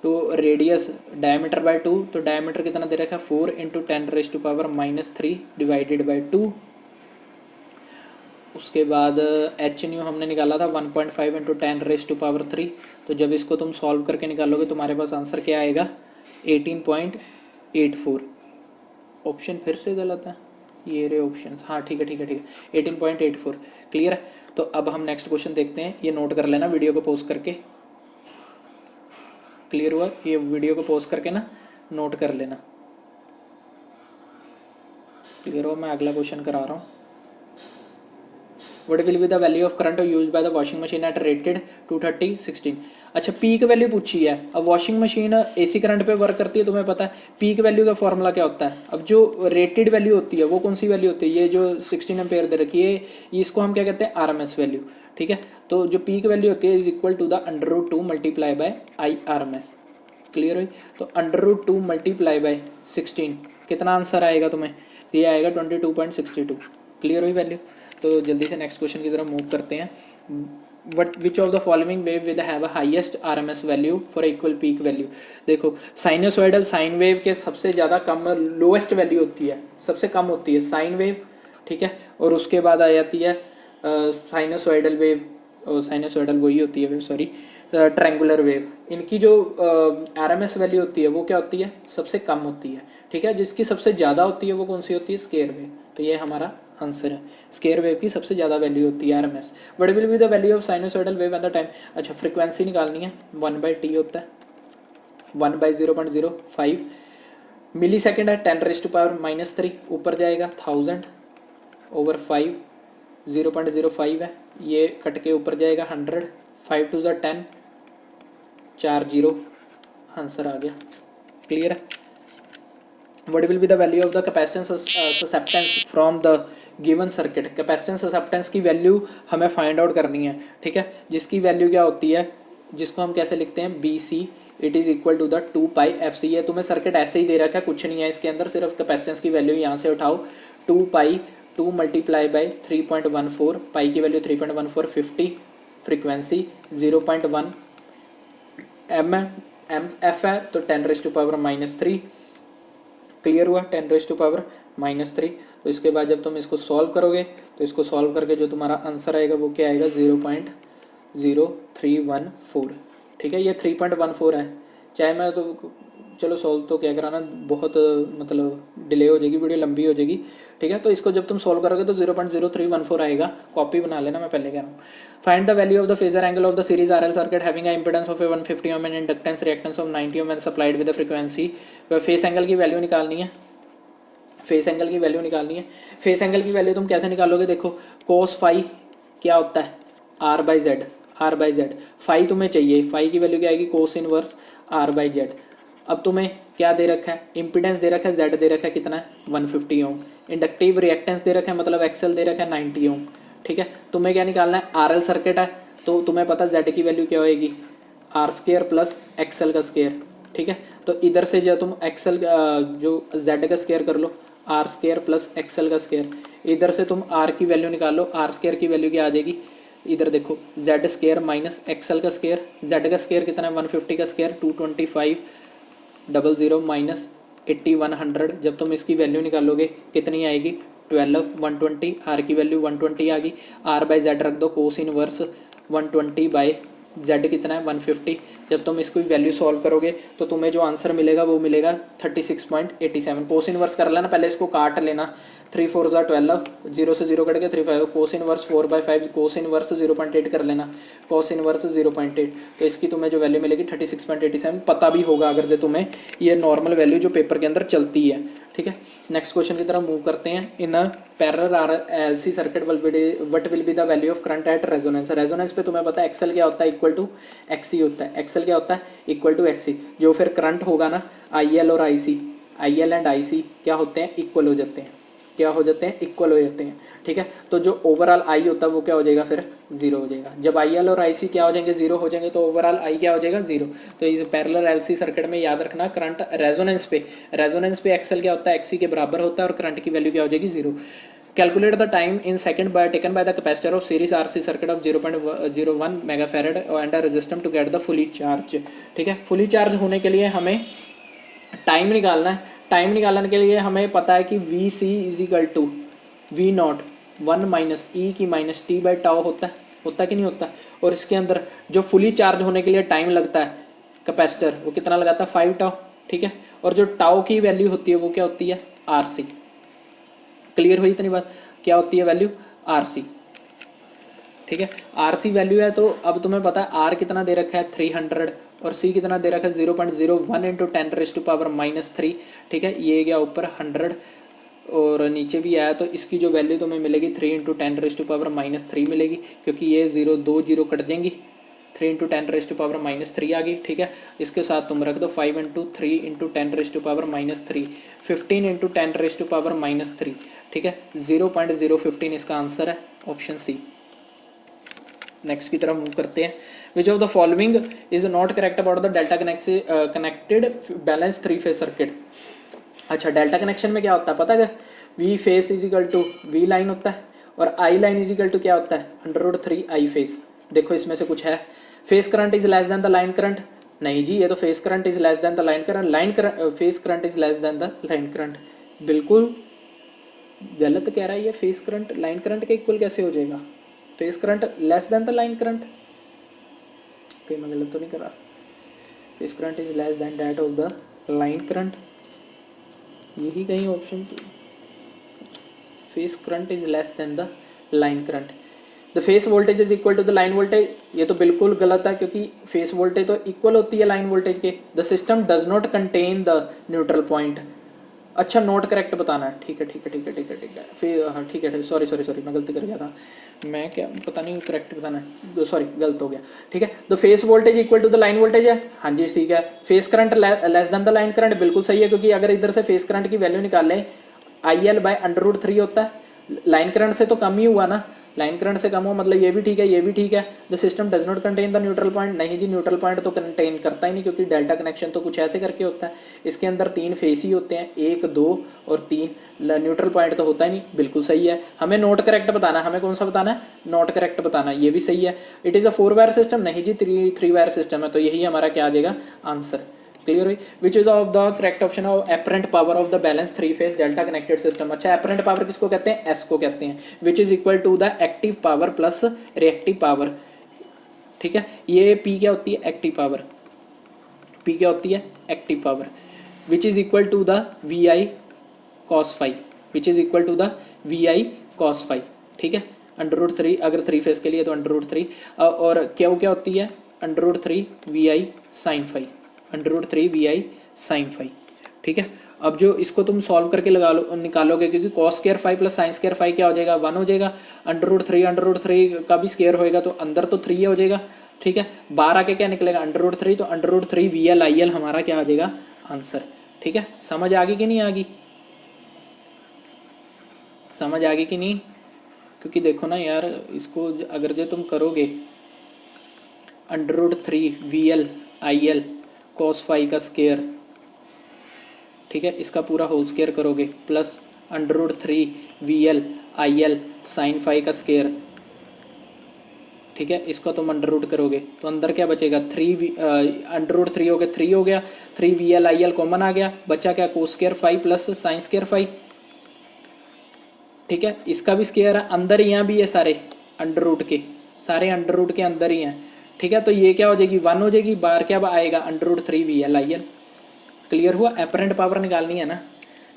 तो रेडियस डायमीटर बाय 2, तो डायमीटर कितना दे रखा है 4 इंटू 10⁻³ डिवाइडेड बाई 2। उसके बाद एच न्यू हमने निकाला था 1.5 इंटू 10⁻³, तो जब इसको तुम सॉल्व करके निकालोगे तुम्हारे पास आंसर क्या आएगा 18.84। ऑप्शन फिर से गलत है, ये रहे ऑप्शन, हाँ ठीक है ठीक है ठीक है 18.84, क्लियर है। तो अब हम नेक्स्ट क्वेश्चन देखते हैं, ये नोट कर लेना वीडियो को पॉज करके, क्लियर हुआ, ये वीडियो को पॉज करके ना नोट कर लेना, क्लियर हो। मैं अगला क्वेश्चन करा रहा हूँ। What will be the value of current use by the washing machine eight rated 230/16। अच्छा पीक वैल्यू पूछी है, अब वॉशिंग मशीन एसी करंट पे वर्क करती है, तुम्हें पता है पीक वैल्यू का फॉर्मूला क्या होता है। अब जो रेटेड वैल्यू होती है वो कौन सी वैल्यू होती है, ये जो 16 एम्पेयर दे रखी है, इसको हम क्या कहते हैं आरएमएस वैल्यू, ठीक है। तो जो पीक वैल्यू होती है is equal to the √2 multiply by IRMS, clear हुई। तो √2 मल्टीप्लाई बाय 16 कितना आंसर आएगा तुम्हें, तो ये आएगा 22.62, क्लियर हुई वैल्यू। तो जल्दी से नेक्स्ट क्वेश्चन की तरफ मूव करते हैं। What which of the following wave will have a highest RMS value for equal peak value. देखो साइनोसॉइडल साइन वेव के सबसे ज़्यादा कम लोएस्ट वैल्यू होती है, सबसे कम होती है साइन वेव, ठीक है। और उसके बाद आ जाती है साइनोसॉइडल वेव, साइनोसॉइडल वही होती है वेव, सॉरी ट्रायंगुलर वेव। इनकी जो आरएमएस वैल्यू होती है वो क्या होती है, सबसे कम होती है, ठीक है। जिसकी सबसे ज़्यादा होती है वो कौन सी होती है, स्केयर वेव। तो ये हमारा आंसर है, स्केयर वेव की सबसे ज़्यादा वैल्यू होती है RMS. What will be the value of sinusoidal wave at the time. अच्छा फ्रीक्वेंसी निकालनी है, 1/t होता है, 1/0.05 मिली सेकेंड है, 10⁻³ ऊपर जाएगा 1000 ओवर 5, 0.05 है, ये कट के ऊपर जाएगा 100, 5 2 10, 4 0, आंसर आ गया, क्लियर है। what will be the value of the capacitance susceptance from the given circuit। Capacitance susceptance की वैल्यू हमें फाइंड आउट करनी है, ठीक है। जिसकी वैल्यू क्या होती है, जिसको हम कैसे लिखते हैं BC it is equal to the 2πfc। ये तुम्हें सर्किट ऐसे ही दे रखा है, कुछ नहीं है इसके अंदर, सिर्फ कैपेसिटेंस की वैल्यू यहाँ से उठाओ 2π 2 मल्टीप्लाई बाई 3.14, पाई की वैल्यू 3.14, 50, फ्रीक्वेंसी 0.1 एफ है तो 10⁻⁻3, क्लियर हुआ 10⁻⁻3। तो इसके बाद जब तुम इसको सॉल्व करोगे तो इसको सॉल्व करके जो तुम्हारा आंसर आएगा वो क्या आएगा 0.0314, ठीक है। ये 3.14 है, चाहे मैं तो चलो सॉल्व तो क्या कराना, बहुत मतलब डिले हो जाएगी, वीडियो लंबी हो जाएगी, ठीक है। तो इसको जब तुम सॉल्व करोगे तो 0.0314 आएगा, कॉपी बना लेना, मैं पहले कह रहा हूँ। Find the value of the phasor angle of the series RL circuit having a impedance of 150 ohm and inductance reactance of 90 ohm and supplied with the frequency. Face angle की वैल्यू निकालनी है, फेस एंगल की वैल्यू निकालनी है। फेस एंगल की वैल्यू तुम कैसे निकालोगे, देखो कोस फाई क्या होता है R/Z, R/Z। फाई तुम्हें चाहिए, फाई की वैल्यू क्या आएगी कोस इनवर्स R/Z। अब तुम्हें क्या दे रखा है, इम्पिडेंस दे रखा है, Z दे रखा है कितना है 150 ओम, इंडक्टिव रिएक्टेंस दे रखा है मतलब एक्सेल दे रखा है 90 ओम, ठीक है। तुम्हें क्या निकालना है, RL सर्किट है तो तुम्हें पता Z की वैल्यू क्या होएगी R² प्लस एक्सेल का स्केयर, ठीक है। तो इधर से जब तुम एक्सेल जो Z का स्केयर कर लो R² प्लस एक्सेल का स्केयर, इधर से तुम R की वैल्यू निकाल लो, R² की वैल्यू क्या आ जाएगी, इधर देखो Z² माइनस एक्सेल का स्केयर, Z का स्केयर कितना है 150 का स्केयर 225 00 माइनस 80 100, जब तुम इसकी वैल्यू निकालोगे कितनी आएगी 12 120, आर की वैल्यू 120 आ गई। आर बाई जेड रख दो, कोस इनवर्स 120 बाई जेड कितना है 150। जब तुम इसकी वैल्यू सॉल्व करोगे तो तुम्हें जो आंसर मिलेगा वो मिलेगा 36.87। कोस इनवर्स कर लेना, पहले इसको काट लेना, 3 4 12, 0 से 0 कट के 3 5, कोस इनवर्स 4/5, कोस इनवर्स 0.8 कर लेना, कोस इनवर्स 0.8, तो इसकी तुम्हें जो वैल्यू मिलेगी 36.87। पता भी होगा अगर जो तुम्हें ये नॉर्मल वैल्यू जो पेपर के अंदर चलती है। ठीक है, नेक्स्ट क्वेश्चन की तरफ मूव करते हैं। In a parallel RLC circuit what will be the value of current at resonance. Resonance पे तुम्हें पता है एक्सएल क्या होता है, इक्वल टू एक्सी होता है। एक्सएल क्या होता है, इक्वल टू एक्सी। जो फिर करंट होगा ना, IL और IC, IL एंड IC क्या होते हैं, इक्वल हो जाते हैं। क्या हो जाते हैं, इक्वल हो जाते हैं। ठीक है, तो जो ओवरऑल आई होता है वो क्या हो जाएगा, फिर जीरो हो जाएगा। जब IL और IC क्या हो जाएंगे, जीरो हो जाएंगे, तो ओवरऑल आई क्या हो जाएगा, जीरो। तो इस पैरेलल LC सर्किट में याद रखना, करंट रेजोनेंस पे एक्सएल क्या होता है, एक्सी के बराबर होता है, और करंट की वैल्यू क्या हो जाएगी, zero. Calculate the time in second by taken by the capacitor of series RC circuit of 0.01 megafarad and a resistance to get the fully charge. ठीक है, फुली चार्ज होने के लिए हमें टाइम निकालना है। टाइम निकालने के लिए हमें पता है कि V C is equal to V naught 1 minus e की माइनस टी बाई टाउ होता है कि नहीं होता। और इसके अंदर जो फुली चार्ज होने के लिए टाइम लगता है कैपेसिटर, वो कितना लगाता है, 5 टाउ। ठीक है, और जो टाउ की वैल्यू होती है वो क्या होती है, RC। क्लियर हुई इतनी बात, क्या होती है वैल्यू, RC। ठीक है, RC वैल्यू है, तो अब तुम्हें पता है R कितना दे रखा है 300, और C कितना दे रखा है 0.01 इंटू 10⁻⁻3। ठीक है, ये गया ऊपर 100 और नीचे भी आया, तो इसकी जो वैल्यू तुम्हें मिलेगी 3 इंटू 10⁻⁻3 मिलेगी, क्योंकि ये 0 कट देंगी, 3 इंटू 10⁻⁻3 आ गई। ठीक है, इसके साथ तुम रख दो 5 इंटू 3 इंटू 10⁻⁻3, 15 इंटू 10⁻⁻3। ठीक है, 0.015 इसका आंसर है, ऑप्शन सी। नेक्स्ट की तरफ मूव करते हैं। Which of the following is not correct about the delta connected balance 3 phase circuit. अच्छा, डेल्टा कनेक्शन में क्या होता है पता है, V phase is equal to V line होता है, और I line is equal to क्या होता है, √3 आई फेस। देखो इसमें से कुछ है, phase current is less than the line current. नहीं जी, ये तो face current is less than the line current, line current face current is less than the line current. बिल्कुल गलत कह रहा है ये, फेस करंट लाइन करंट के इक्वल कैसे हो जाएगा, face current less than the line current. Okay, मैं गलत तो नहीं कर रहा, face current is less then that of the line current, यही कहीं option. Phase current is less than the line current, the phase voltage is equal to the line voltage. ये तो बिल्कुल गलत है, क्योंकि फेस वोल्टेज तो इक्वल होती है लाइन वोल्टेज के। The system does not contain the neutral point. अच्छा, नोट करेक्ट बताना है, ठीक है ठीक है ठीक है ठीक है ठीक है, फिर हाँ ठीक है, सॉरी सॉरी सॉरी, मैं गलती कर गया था, मैं क्या पता नहीं करेक्ट बताना है, सॉरी गलत हो गया। ठीक है, the phase voltage equal to the line voltage है, हाँ जी ठीक है। Phase current less than the line current, बिल्कुल सही है, क्योंकि अगर इधर से फेस करंट की वैल्यू निकाल लें, IL/√3 होता है, लाइन करंट से तो कम ही हुआ ना, लाइन करंट से कम हो मतलब ये भी ठीक है, ये भी ठीक है। The system does not contain the neutral point, नहीं जी न्यूट्रल पॉइंट तो कंटेन करता ही नहीं, क्योंकि डेल्टा कनेक्शन तो कुछ ऐसे करके होता है, इसके अंदर 3 फेस ही होते हैं, 1 2 और 3, न्यूट्रल पॉइंट तो होता ही नहीं। बिल्कुल सही है, हमें नोट करेक्ट बताना है, हमें कौन सा बताना है, नोट करेक्ट बताना है, ये भी सही है। It is a 4 wire system, नहीं जी 3 वायर सिस्टम है, तो यही हमारा क्या आ जाएगा आंसर। क्लियर हुई, which is of the correct option of apparent power of the balance 3 phase delta connected system. अच्छा, एपरेंट पावर किसको कहते हैं, एस को कहते हैं, which is equal to the active power plus reactive power. ठीक है, ये पी क्या होती है, एक्टिव पावर, पी क्या होती है, active power, which is equal to the VI cos five, which is equal to the VI cos five. ठीक है, √3 अगर 3 फेज के लिए तो √3, और क्या क्या होती है, √3 VI sin five, √3 VI sin five. ठीक है, अब जो इसको तुम सॉल्व करके लगा लो निकालोगे, क्योंकि cos square 5 plus sin square 5 क्या हो जाएगा, 1 हो जाएगा। √3 का भी स्क्वायर होएगा तो अंदर तो 3 हो जाएगा। ठीक है, बाहर आके क्या निकलेगा, √3, तो √3 VL IL हमारा क्या आ जाएगा आंसर। ठीक है, समझ आ गई कि नहीं आ गई, समझ आ गई कि नहीं, क्योंकि देखो ना यार, इसको अगर जो तुम करोगे √3 VL IL cos फाइव का स्क्वायर, ठीक है, इसका पूरा होल स्क्वायर करोगे, plus √3 VL IL sin five का स्क्वायर। ठीक है, इसका तुम अंडर रूट करोगे तो अंदर क्या बचेगा, अंडर रूट 3 हो गया, 3 हो गया, 3 V L I L common आ गया, बचा क्या, cos square 5 plus sine square 5। ठीक है, इसका भी स्क्वायर है, अंदर यहाँ भी है सारे अंडर रूट के, सारे अंडर रूट के अंदर ही हैं। ठीक है, तो ये क्या हो जाएगी, 1 हो जाएगी, बाहर क्या आएगा, under root 3 V L I L. Clear हुआ, एपरेंट पावर निकालनी है ना।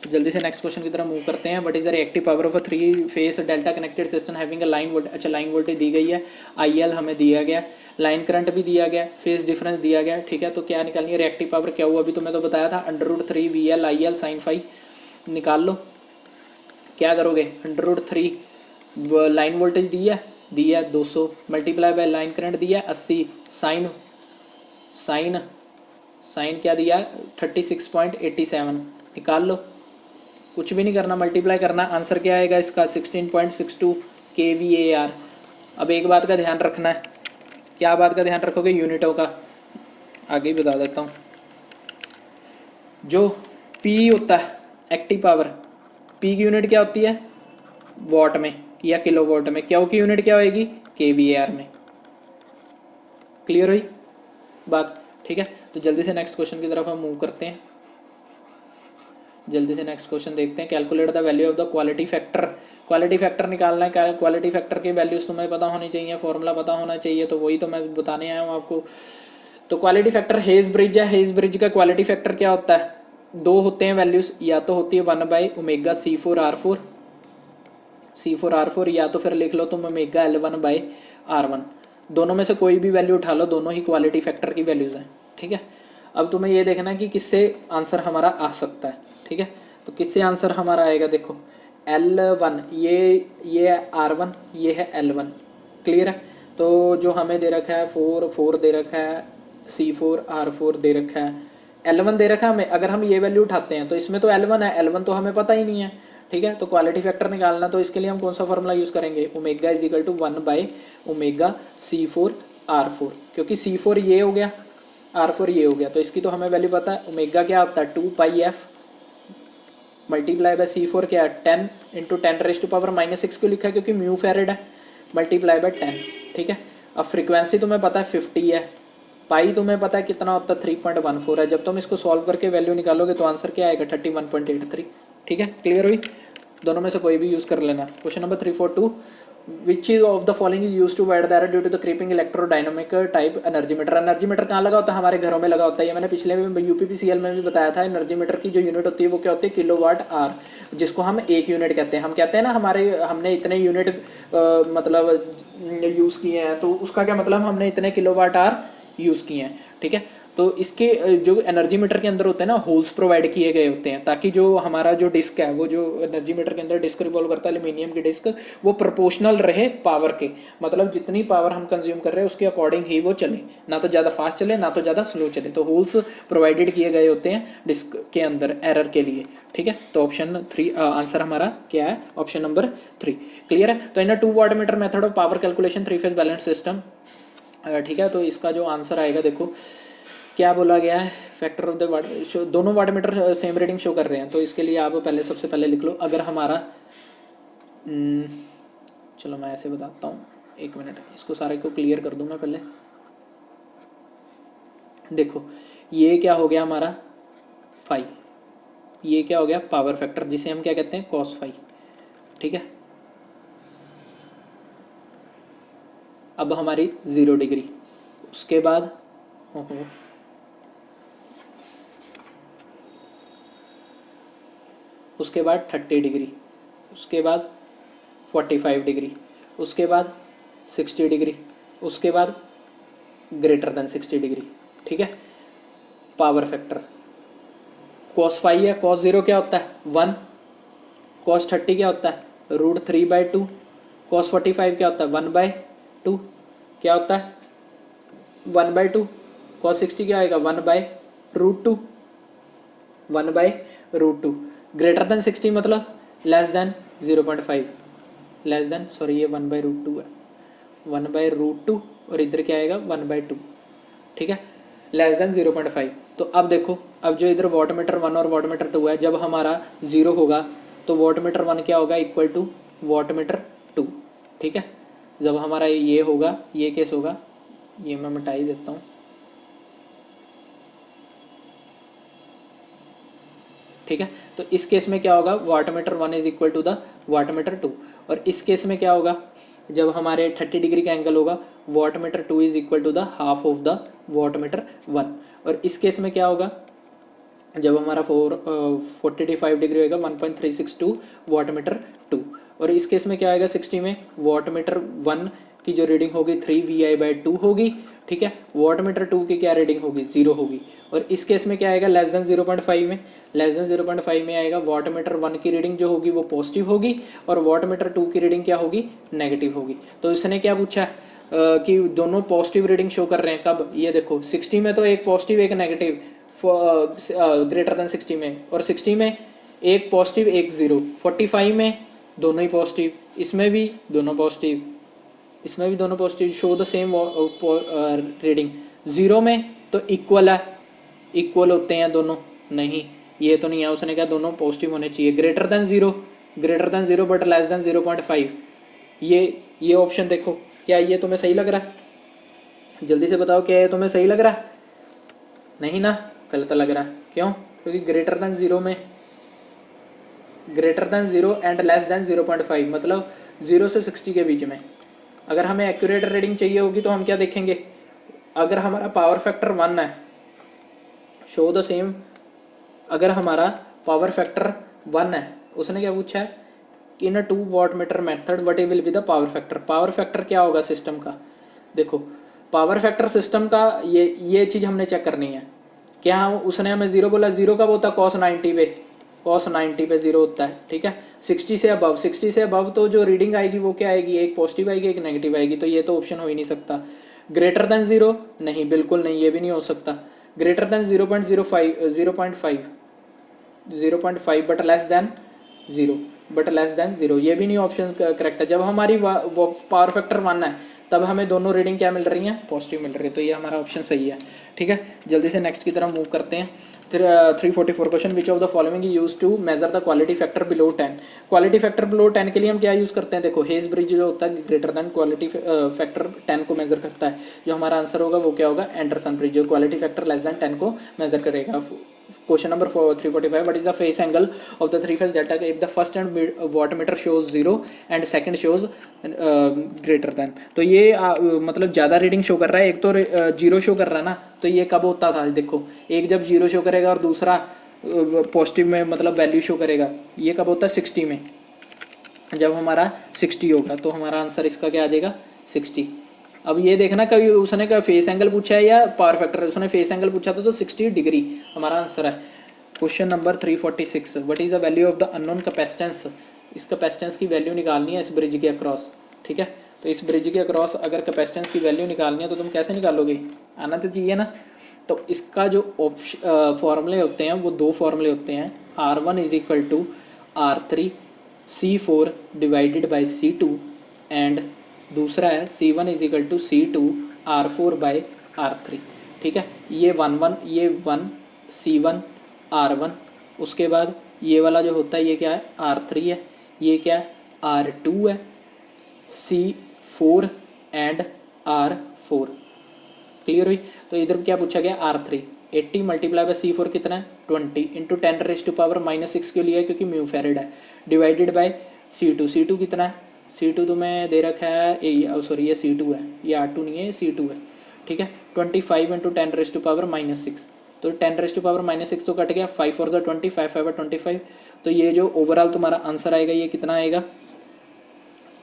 तो जल्दी से नेक्स्ट क्वेश्चन की तरफ मूव करते हैं। What is the reactive power of a 3 face delta connected system having a line voltage. अच्छा, लाइन वोल्टेज दी गई है, आईएल हमें दिया गया, लाइन करंट भी दिया गया, फेस डिफरेंस दिया गया। ठीक है, तो क्या निकालनी है, रिएक्टिव पावर क्या हुआ, अभी तो मैं तो बताया था, under root 3 V L I L sine 5 निकाल लो। क्या करोगे, अंडर रूट 3 लाइन वोल्टेज दी है 200 मल्टीप्लाई बाय लाइन करंट दिया है 80, साइन साइन साइन क्या दिया है 36.87, निकाल लो। कुछ भी नहीं करना, मल्टीप्लाई करना, आंसर क्या आएगा इसका 16.62 kVAR। अब एक बात का ध्यान रखना है, क्या बात का ध्यान रखोगे, यूनिटों का, आगे ही बता देता हूँ। जो P होता है एक्टिव पावर, P की यूनिट क्या होती है, वॉट में या किलो वॉट में, क्यू की यूनिट क्या होएगी, kVAR में। क्लियर हुई बात, ठीक है। तो जल्दी से नेक्स्ट क्वेश्चन की तरफ हम मूव करते हैं। जल्दी से नेक्स्ट क्वेश्चन देखते हैं। Calculate the value of the quality factor. Quality factor निकालना है, क्वालिटी फैक्टर की वैल्यूज तुम्हें पता होनी चाहिए, फॉर्मूला पता होना चाहिए, तो वही तो मैं बताने आया हूँ आपको। तो क्वालिटी फैक्टर हेज ब्रिज है, हेज ब्रिज का क्वालिटी फैक्टर क्या होता है, दो होते हैं वैल्यूज, या तो होती है 1/ओमेगा C4R4, या तो फिर लिख लो तुम ओमेगा L1/R1। दोनों में से कोई भी वैल्यू उठा लो, दोनों ही क्वालिटी फैक्टर की वैल्यूज हैं। ठीक है, अब तुम्हें ये देखना कि किससे आंसर हमारा आ सकता है। ठीक है, तो किससे आंसर हमारा आएगा, देखो L1, ये R1, ये है L1। क्लियर है, तो जो हमें दे रखा है 4 दे रखा है, C4R4 दे रखा है, L1 दे रखा है हमें। अगर हम ये वैल्यू उठाते हैं तो इसमें तो L1 है, L1 तो हमें पता ही नहीं है। ठीक है, तो क्वालिटी फैक्टर निकालना, तो इसके लिए हम कौन सा फॉर्मूला यूज़ करेंगे, ओमेगा इज इक्वल टू 1/ओमेगा C4R4, क्योंकि C4 ये हो गया, R4 ये हो गया, तो इसकी तो हमें वैल्यू पता है। ओमेगा क्या होता है 2πf मल्टीप्लाई बाय C4 क्या है 10 इंटू 10⁻⁻⁻6 क्यों लिखा है, क्योंकि म्यू फेरेड है, मल्टीप्लाई बाय 10। ठीक है, अब फ्रीक्वेंसी तुम्हें पता है 50 है, पाई तुम्हें पता है कितना होता है 3.14 है। जब तुम इसको सॉल्व करके वैल्यू निकालोगे तो आंसर क्या आएगा 31.83। ठीक है, क्लियर हुई, दोनों में से कोई भी यूज़ कर लेना। Question number 342, which is of the following is use to wide the error due to the creeping electrodynamic type energy meter. Energy meter कहाँ लगा होता है, हमारे घरों में लगा होता है, ये मैंने पिछले में यूपीपीसीएल में भी बताया था। एनर्जी मीटर की जो यूनिट होती है वो क्या होती है, किलोवाट आर, जिसको हम एक यूनिट कहते हैं। हम कहते हैं ना हमारे, हमने इतने यूनिट मतलब यूज़ किए हैं, तो उसका क्या मतलब, हमने इतने किलोवाट आर यूज़ किए हैं। ठीक है, तो इसके जो एनर्जी मीटर के अंदर होते हैं ना, होल्स प्रोवाइड किए गए होते हैं, ताकि जो हमारा जो डिस्क है, वो जो एनर्जी मीटर के अंदर डिस्क रिवॉल्व करता है एल्यूमिनियम की डिस्क, वो प्रोपोर्शनल रहे पावर के, मतलब जितनी पावर हम कंज्यूम कर रहे हैं उसके अकॉर्डिंग ही वो चले, ना तो ज़्यादा फास्ट चले ना तो ज़्यादा स्लो चले। तो होल्स प्रोवाइडेड किए गए होते हैं डिस्क के अंदर एरर के लिए। ठीक है, तो ऑप्शन 3 आंसर हमारा क्या है, ऑप्शन नंबर 3। क्लियर है, तो इन 2 watt meter method of power calculation 3 phase balance system. ठीक है, तो इसका जो आंसर आएगा, देखो क्या बोला गया है, फैक्टर ऑफ द वाट, दोनों watt meter same reading show कर रहे हैं, तो इसके लिए आप पहले सबसे पहले लिख लो, अगर हमारा चलो मैं ऐसे बताता हूँ, एक मिनट, इसको सारे को क्लियर कर दूँ मैं पहले। देखो ये क्या हो गया हमारा 5, ये क्या हो गया पावर फैक्टर, जिसे हम क्या कहते हैं cos 5। ठीक है, अब हमारी 0 डिग्री, उसके बाद उसके बाद 30 डिग्री, उसके बाद 45 डिग्री, उसके बाद 60 डिग्री, उसके बाद ग्रेटर देन 60 डिग्री। ठीक है, पावर फैक्टर cos 5 है, cos 0 क्या होता है 1, cos 30 क्या होता है √3/2, cos 45 क्या होता है 1/2, क्या होता है 1/2, cos 60 क्या आएगा 1/√2, 1/√2। ग्रेटर देन 60 मतलब less than 0.5, less than, sorry ये 1/√2 है, 1/√2, और इधर क्या आएगा 1/2। ठीक है, लेस देन 0.5। तो अब देखो, अब जो इधर वाट मीटर 1 और वाट मीटर 2 है, जब हमारा 0 होगा तो वाट मीटर 1 क्या होगा इक्वल टू वाट मीटर 2। ठीक है, जब हमारा ये होगा, ये केस होगा, ये मैं मिटा ही देता हूँ, ठीक है। तो इस केस में क्या होगा, wattmeter 1 is equal to the wattmeter 2। और इस केस में क्या होगा, जब हमारे 30 डिग्री का एंगल होगा, wattmeter 2 is equal to the half of the wattmeter 1। और इस केस में क्या होगा, जब हमारा 45 डिग्री होगा, 1.362 वाटमीटर 2। और इस केस में क्या आएगा, 60 में वाटमीटर 1 की जो रीडिंग होगी 3 VI/2 होगी, ठीक है। वाटमीटर 2 की क्या रीडिंग होगी, 0 होगी। और इस केस में क्या आएगा, लेस देन 0.5 में, लेस देन 0.5 में आएगा, वाटमीटर 1 की रीडिंग जो होगी वो पॉजिटिव होगी और वाटमीटर 2 की रीडिंग क्या होगी, नेगेटिव होगी। तो इसने क्या पूछा कि दोनों पॉजिटिव रीडिंग शो कर रहे हैं कब, ये देखो 60 में तो एक पॉजिटिव एक नेगेटिव ग्रेटर देन 60 में, और 60 में एक पॉजिटिव एक ज़ीरो, 45 में दोनों ही पॉजिटिव, इसमें भी दोनों पॉजिटिव, इसमें भी दोनों positive, show the same reading. Zero में तो इक्वल है, इक्वल होते हैं दोनों, नहीं ये तो नहीं है, उसने कहा दोनों पॉजिटिव होने चाहिए। Greater than zero, greater than zero but less than 0.5, ये ऑप्शन देखो, क्या ये तुम्हें सही लग रहा है, जल्दी से बताओ क्या ये तुम्हें सही लग रहा है, नहीं ना, गलत लग रहा है, क्यों, क्योंकि ग्रेटर देन ज़ीरो में, greater than zero and less than 0.5 मतलब 0 से 60 के बीच में। अगर हमें एक्यूरेट रीडिंग चाहिए होगी तो हम क्या देखेंगे, अगर हमारा पावर फैक्टर 1 है, शो द सेम, अगर हमारा पावर फैक्टर 1 है, उसने क्या पूछा है कि इन अ 2 wattmeter method what will be the power factor. Power factor क्या होगा सिस्टम का, देखो पावर फैक्टर सिस्टम का ये चीज़ हमने चेक करनी है। क्या हम, उसने हमें 0 बोला, 0 कब होता है, cos 90 पे, cos 90 पे 0 होता है, ठीक है। 60 से अबव, 60 से अबव तो जो रीडिंग आएगी वो क्या आएगी, एक पॉजिटिव आएगी एक नेगेटिव आएगी, तो ये तो ऑप्शन हो ही नहीं सकता। ग्रेटर देन 0 नहीं, बिल्कुल नहीं, ये भी नहीं हो सकता। Greater than 0.05, 0.5 but less than 0, but less than 0, ये भी नहीं ऑप्शन करेक्ट है। जब हमारी पावर फैक्टर 1 है तब हमें दोनों रीडिंग क्या मिल रही हैं, पॉजिटिव मिल रही है, तो ये हमारा ऑप्शन सही है, ठीक है। जल्दी से नेक्स्ट की तरफ मूव करते हैं। 344 question, which of the following use to measure the quality factor below 10। Quality factor below 10 के लिए हम क्या यूज़ करते हैं, देखो हेज ब्रिज जो होता है ग्रेटर देन क्वालिटी फैक्टर 10 को मेजर करता है, जो हमारा आंसर होगा वो क्या होगा, एंडरसन ब्रिज, जो क्वालिटी फैक्टर लेस देन 10 को मेजर करेगा। Question number 345, what is the phase angle of the three phase delta if the first and wattmeter shows 0 and second shows greater than। तो ये मतलब ज़्यादा रीडिंग शो कर रहा है, एक तो 0 शो कर रहा है ना, तो ये कब होता था, देखो एक जब 0 शो करेगा और दूसरा पॉजिटिव में मतलब वैल्यू शो करेगा, ये कब होता है 60 में, जब हमारा 60 होगा तो हमारा आंसर इसका क्या आ जाएगा 60। अब ये देखना कभी उसने क्या फेस एंगल पूछा है या पावर फैक्टर, उसने फेस एंगल पूछा था तो 60 डिग्री हमारा आंसर है। Question number 346, what is the value of the unknown capacitance. इस कैपेसिटेंस की वैल्यू निकालनी है इस ब्रिज के अक्रॉस, ठीक है। तो इस ब्रिज के अक्रॉस अगर कैपेसिटेंस की वैल्यू निकालनी है तो तुम कैसे निकालोगे, आना तो चाहिए ना। तो इसका जो फॉर्मूले होते हैं वो दो फॉर्मूले होते हैं, R1 is equal to R3 C4 divided by C2 and दूसरा है C1 is equal to C2 R4 by R3, ठीक है। ये 1 ये 1 C1 R1, उसके बाद ये वाला जो होता है ये क्या है R3 है, ये क्या है R2 है, C4 एंड R4, क्लियर हुई। तो इधर क्या पूछा गया R3, 80 मल्टीप्लाई बाई C4 कितना है 20 इंटू 10⁻⁻⁻6 क्यों लिया है, क्योंकि म्यू फेरेड है, डिवाइडेड बाई C2 कितना है, C2 तो मैं दे रखा है सॉरी ये C2 है, ये R2 नहीं है ये C2 है, ठीक है। 25 इंटू 10⁻⁻6, तो 10⁻⁻6 तो कट गया, 5 4 20, 5 5 25, तो ये जो ओवरऑल तुम्हारा आंसर आएगा ये कितना आएगा,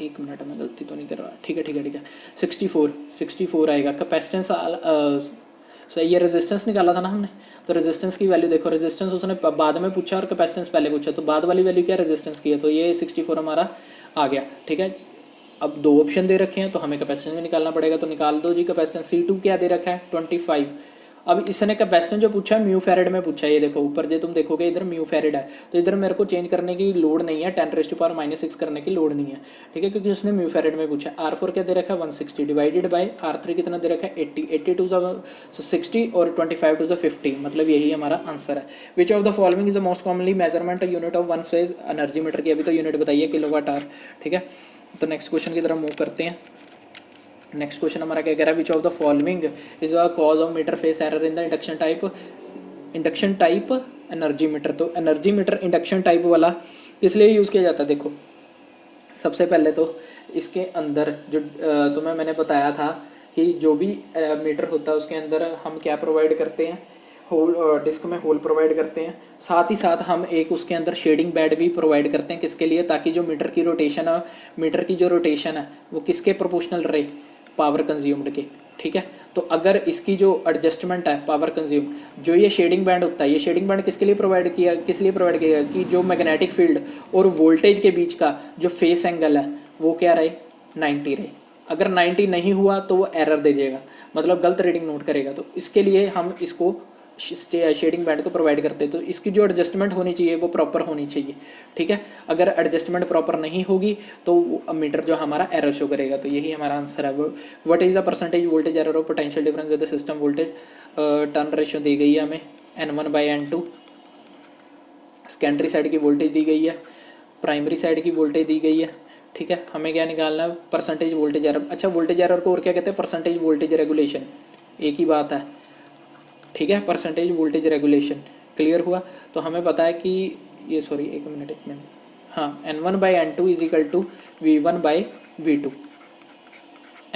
एक मिनट में गलती तो नहीं कर रहा, ठीक है ठीक है ठीक है, 64 आएगा। कैपेसिटेंस ये रेजिस्टेंस निकाला था ना हमने, तो रेजिस्टेंस की वैल्यू देखो, रेजिस्टेंस उसने बाद में पूछा और कैपेसिटेंस पहले पूछा, तो बाद वाली वैल्यू क्या रेजिस्टेंस की है, तो ये 64 हमारा आ गया, ठीक है। अब दो ऑप्शन दे रखे हैं तो हमें कैपेसिटेंस भी निकालना पड़ेगा, तो निकाल दो जी कैपेसिटेंस। C2 क्या दे रखा है 25। अब इसने कैपेसिटेंस जो पूछा है म्यू फेरेड में पूछा है, ये देखो ऊपर जो तुम देखोगे इधर म्यू फेरेड है, तो इधर मेरे को चेंज करने की लोड नहीं है, 10⁻⁻6 करने की लोड नहीं है, ठीक है, क्योंकि उसने म्यू फेरेड में पूछा। R4 क्या दे रखा है 160 डिवाइडेड बाई R3 कितना दे रखा है 80, 80 टू 60 और 25 टू 50, मतलब यही हमारा आंसर है। Which of the following is the most commonly measurement unit of one phase energy meter की, अभी तो यूनिट बताइए किलोवाट आवर, ठीक है। तो नेक्स्ट क्वेश्चन की तरफ मूव करते हैं। नेक्स्ट क्वेश्चन हमारा क्या कह रहा है, which of the following is a cause of meter phase error in the induction type energy meter. तो एनर्जी मीटर इंडक्शन टाइप वाला किस लिए यूज़ किया जाता है, देखो सबसे पहले तो इसके अंदर जो तुम्हें मैंने बताया था कि जो भी मीटर होता है उसके अंदर हम क्या प्रोवाइड करते हैं, होल डिस्क में होल प्रोवाइड करते हैं, साथ ही साथ हम एक उसके अंदर शेडिंग बेड भी प्रोवाइड करते हैं, किसके लिए, ताकि जो मीटर की रोटेशन है, मीटर की जो रोटेशन है वो किसके प्रोपोर्शनल रहे, पावर कंज्यूम्ड के। ठीक है, तो अगर इसकी जो एडजस्टमेंट है पावर कंज्यूम, जो ये शेडिंग बैंड होता है, ये शेडिंग बैंड किसके लिए प्रोवाइड किया, किस लिए प्रोवाइड किया, कि जो मैग्नेटिक फील्ड और वोल्टेज के बीच का जो फेस एंगल है वो क्या रहे, 90 रहे। अगर 90 नहीं हुआ तो वो एरर दे देगा, मतलब गलत रीडिंग नोट करेगा। तो इसके लिए हम इसको शेडिंग बैंड को प्रोवाइड करते हैं। तो इसकी जो एडजस्टमेंट होनी चाहिए वो प्रॉपर होनी चाहिए। ठीक है, अगर एडजस्टमेंट प्रॉपर नहीं होगी तो मीटर जो हमारा एरर शो करेगा। तो यही हमारा आंसर है। What is the percentage voltage error of potential difference with the system voltage. Turn ratio दी गई है हमें N1/N2। सेकेंडरी साइड की वोल्टेज दी गई है, प्राइमरी साइड की वोल्टेज दी गई है। ठीक है, हमें क्या निकालना है, परसेंटेज वोल्टेज एरर। अच्छा, वोल्टेज एरर को और क्या कहते हैं, परसेंटेज वोल्टेज रेगुलेशन, एक ही बात है। ठीक है, परसेंटेज वोल्टेज रेगुलेशन क्लियर हुआ। तो हमें पता है कि ये, सॉरी एक मिनट, हाँ, N1/N2 is equal to V1/V2।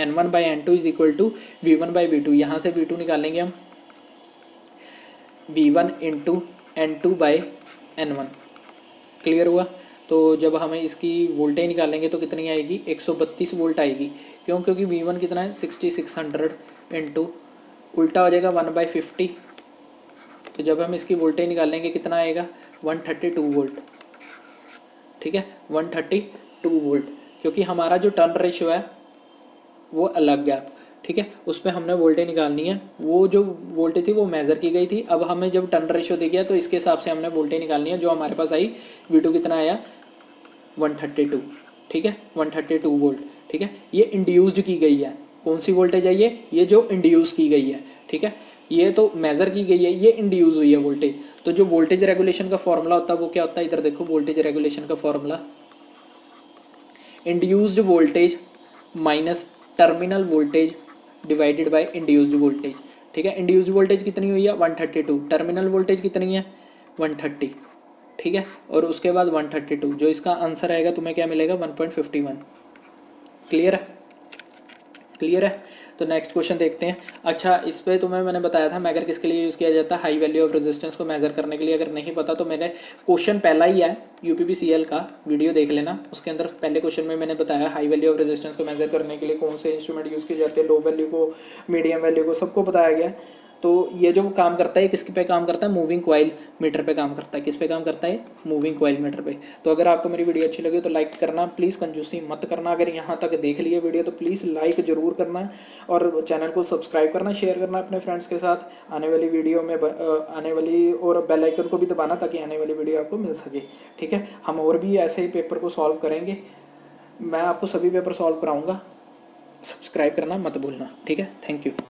N1/N2 is equal to V1/V2। यहाँ से V2 निकालेंगे हम, V1 इंटू N2/N1। क्लियर हुआ। तो जब हमें इसकी वोल्टेज निकालेंगे तो कितनी आएगी, 132 वोल्ट आएगी। क्यों, क्योंकि V1 कितना है, 6600 इंटू उल्टा हो जाएगा 1/50। तो जब हम इसकी वोल्टेज निकालेंगे कितना आएगा, 132 वोल्ट। ठीक है, 132 वोल्ट, क्योंकि हमारा जो टर्न रेशियो है वो अलग है। ठीक है, उस पर हमने वोल्टेज निकालनी है। वो जो वोल्टेज थी वो मेज़र की गई थी, अब हमें जब टर्न रेशियो दे गया तो इसके हिसाब से हमने वोल्टेज निकालनी है। जो हमारे पास आई V2 कितना आया, 132। ठीक है, 132 वोल्ट। ठीक है, ये इंड्यूस्ड की गई है, कौन सी वोल्टेज है ये जो इंड्यूस की गई है। ठीक है, ये तो मेज़र की गई है, ये इंड्यूस हुई है वोल्टेज। तो जो वोल्टेज रेगुलेशन का फॉर्मूला होता है वो क्या होता है, इधर देखो, वोल्टेज रेगुलेशन का formula induced voltage minus terminal voltage divided by induced voltage. ठीक है, इंड्यूस्ड वोल्टेज कितनी हुई है, 132, टर्मिनल वोल्टेज कितनी है, 130। ठीक है, और उसके बाद 132, जो इसका आंसर आएगा तुम्हें क्या मिलेगा, 1.51। क्लियर है, क्लियर है। तो नेक्स्ट क्वेश्चन देखते हैं। अच्छा, इस पे तुम्हें मैंने बताया था मैगर किसके लिए यूज़ किया जाता है, हाई वैल्यू ऑफ रेजिस्टेंस को मेजर करने के लिए। अगर नहीं पता तो मैंने क्वेश्चन पहला ही है UPPCL का, वीडियो देख लेना, उसके अंदर पहले क्वेश्चन में मैंने बताया हाई वैल्यू ऑफ रेजिस्टेंस को मेजर करने के लिए कौन से इंस्ट्रूमेंट यूज़ किए जाते हैं, लो वैल्यू को, मीडियम वैल्यू को, सबको बताया गया। तो ये जो काम करता है किस पे काम करता है, मूविंग कॉइल मीटर पे काम करता है। किस पे काम करता है, मूविंग कॉइल मीटर पे। तो अगर आपको मेरी वीडियो अच्छी लगे तो लाइक करना, प्लीज़ कंजूसी मत करना। अगर यहाँ तक देख लिए वीडियो तो प्लीज़ लाइक ज़रूर करना, और चैनल को सब्सक्राइब करना, शेयर करना अपने फ्रेंड्स के साथ। आने वाली वीडियो में आने वाली, और बेल आइकन को भी दबाना ताकि आने वाली वीडियो आपको मिल सके। ठीक है, हम और भी ऐसे ही पेपर को सॉल्व करेंगे, मैं आपको सभी पेपर सॉल्व कराऊँगा। सब्सक्राइब करना मत भूलना। ठीक है, थैंक यू।